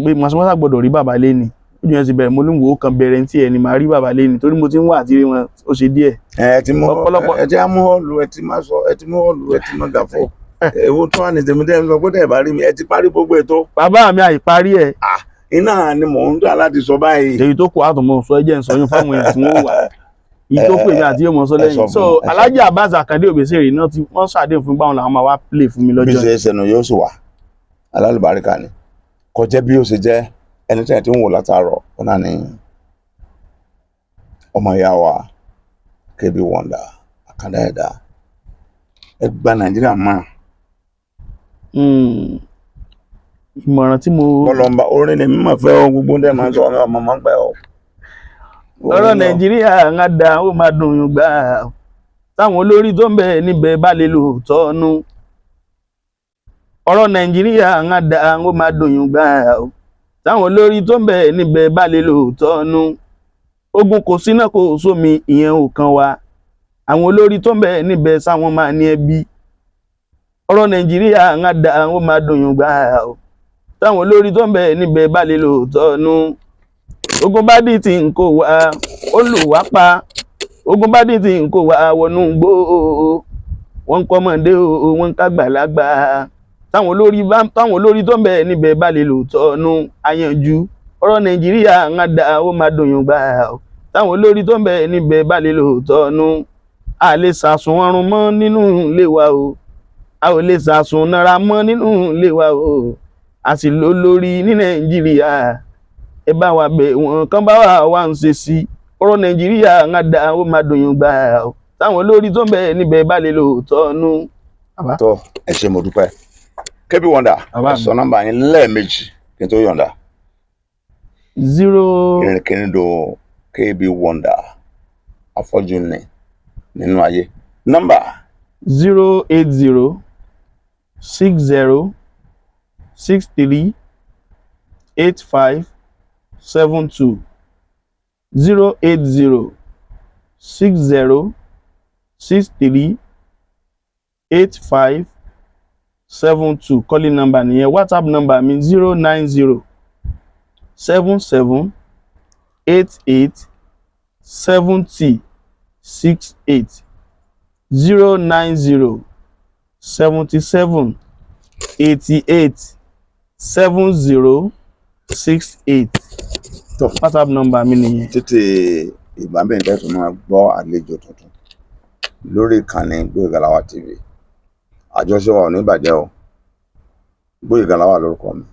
Pé màṣímọ́sá gbọ́dọ̀ rí bàbá léni. Ojú yẹn ti bẹ̀rẹ̀ mo ní wò ó kan bẹ̀rẹ̀ tí ẹni máa rí bàbá léni torí mo ti ń wà àti rí wọn ó ṣe díẹ̀. Ẹ ti mú họ́ọ̀lù ẹ ti mú họ́ọ̀lù ẹ ti mú gàfọ́. Èwo tó wà ní tèmítẹ́ ń sọ pé tẹ̀ bá rí mi ẹ ti parí gbogbo ètò. Bàbá mi àìparí ẹ̀. Iná ni mò ń dà láti sọ báyìí. Èyí tó kù àtọ̀mọ̀ sọ ẹjẹ́ ń sọ yín fáwọn èèyàn tí wọ́n wà. Èyí tó kù èmi àti yóò mọ̀ sọ lẹ́yìn. So Alhaji Abbas Akande Obesere náà tí wọ́n ṣàdéhùn fún báwọn làwọn máa wá play fún mi lọ́jọ́. Bí ṣe ṣẹnu yóò sì wà alálùbáríkà ni kò jẹ́ bí ó ṣe jẹ́ ẹni tí ẹ ti ń wò látàárọ̀ ó náà ní ọmọ ìyá wa KB Wonder Àkàndá ẹ̀dá ẹ gba Nàìjíríà mọ́. Ìmọ̀ràn tí mo. Kọlọmba orin ni mímọ̀ fẹ́ ọ gbogbo ndẹ́ máa ń sọ ọmọ máa ń pẹ́ ọ. Ọ̀rọ̀ Nàìjíríà ń da ó máa dùn yùn gbà táwọn olórí tó ń bẹ níbẹ̀ bá lè lò tọ́nu. Ọ̀rọ̀ Nàìjíríà ń da ó máa dùn yùn gbà táwọn olórí tó ń bẹ níbẹ̀ bá lè lò tọ́nu. Ogun kò síná kò sómi ìyẹn ò kan wa. Àwọn olórí tó ń bẹ níbẹ̀ sáwọn máa ní ẹbí. Ọ̀rọ̀ Nàìjíríà ń da ó máa dùn yùn gbà táwọn olórí tó ń bẹ níbẹ̀ bá lè lò tọ́nu. Ogun bá dì tí n kò wá olùwà pa. Ogun bá dì tí n kò wá wọnú gbó. Wọ́n ń kọ́mọdé o wọ́n ń kágbàlagbà. Táwọn olórí tó ń bẹ níbẹ̀ bá lè lò tọ́nu ayanjú. Ọ̀rọ̀ Nàìjíríà ń da ó máa dùn yùn gbà táwọn olórí tó ń bẹ níbẹ̀ bá lè lò tọ́nu. A lè sàsùn ọrùn mọ́ nínú ilé wa o. A ò lè sàsùn nára mọ́ nínú ilé wa o. A sì lò lórí ní Nàìjíríà. Ẹ bá wa bẹ̀ wọ́n kán bá wa ń ṣe sí. Ọ̀rọ̀ Nàìjíríà ń da ó máa dùn yùn gbà táwọn olórí tó ń bẹ níbẹ̀ bá lè lò tọ́nu. Tó ẹ ṣé mo dúpẹ́. KB Wonder sọ nọ́mbà yín lẹ́ẹ̀mejì kí n tó yọ̀ǹda. 0 ìrìnkìrìndò KB Wonder afọ́jú ni nínú ayé. Nọ́mbà 080 60 63 85 72 080 60 63 85 72 calling number nìyẹn. WhatsApp number mi 090 77 88 70 68 090 77 88 70 68. tó WhatsApp number mi nìyẹn. títí ìgbà mẹ́rin tẹ́tù máa gbọ́ àlejò tuntun lórí ìkànnì Gboyega Lawa TV. Àjọṣe wa ò ní bàjẹ́ o. Gboyega Lawa lórúkọ mi,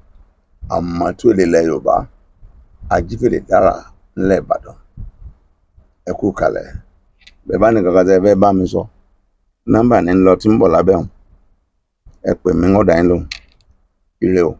àmọ́ tó lè lẹ Yorùbá, ajífèdè dára ńlẹ̀ Ìbàdàn. Ẹ kú kalẹ̀. Bẹ́ẹ̀ bá ní kankan tẹ́ fẹ́ bá mi sọ, nọ́mbà ní ń lọ tí ń bọ̀ lábẹ́ òun. Ẹ pè mí ń ọ̀dà yín lóhùn. Ire o.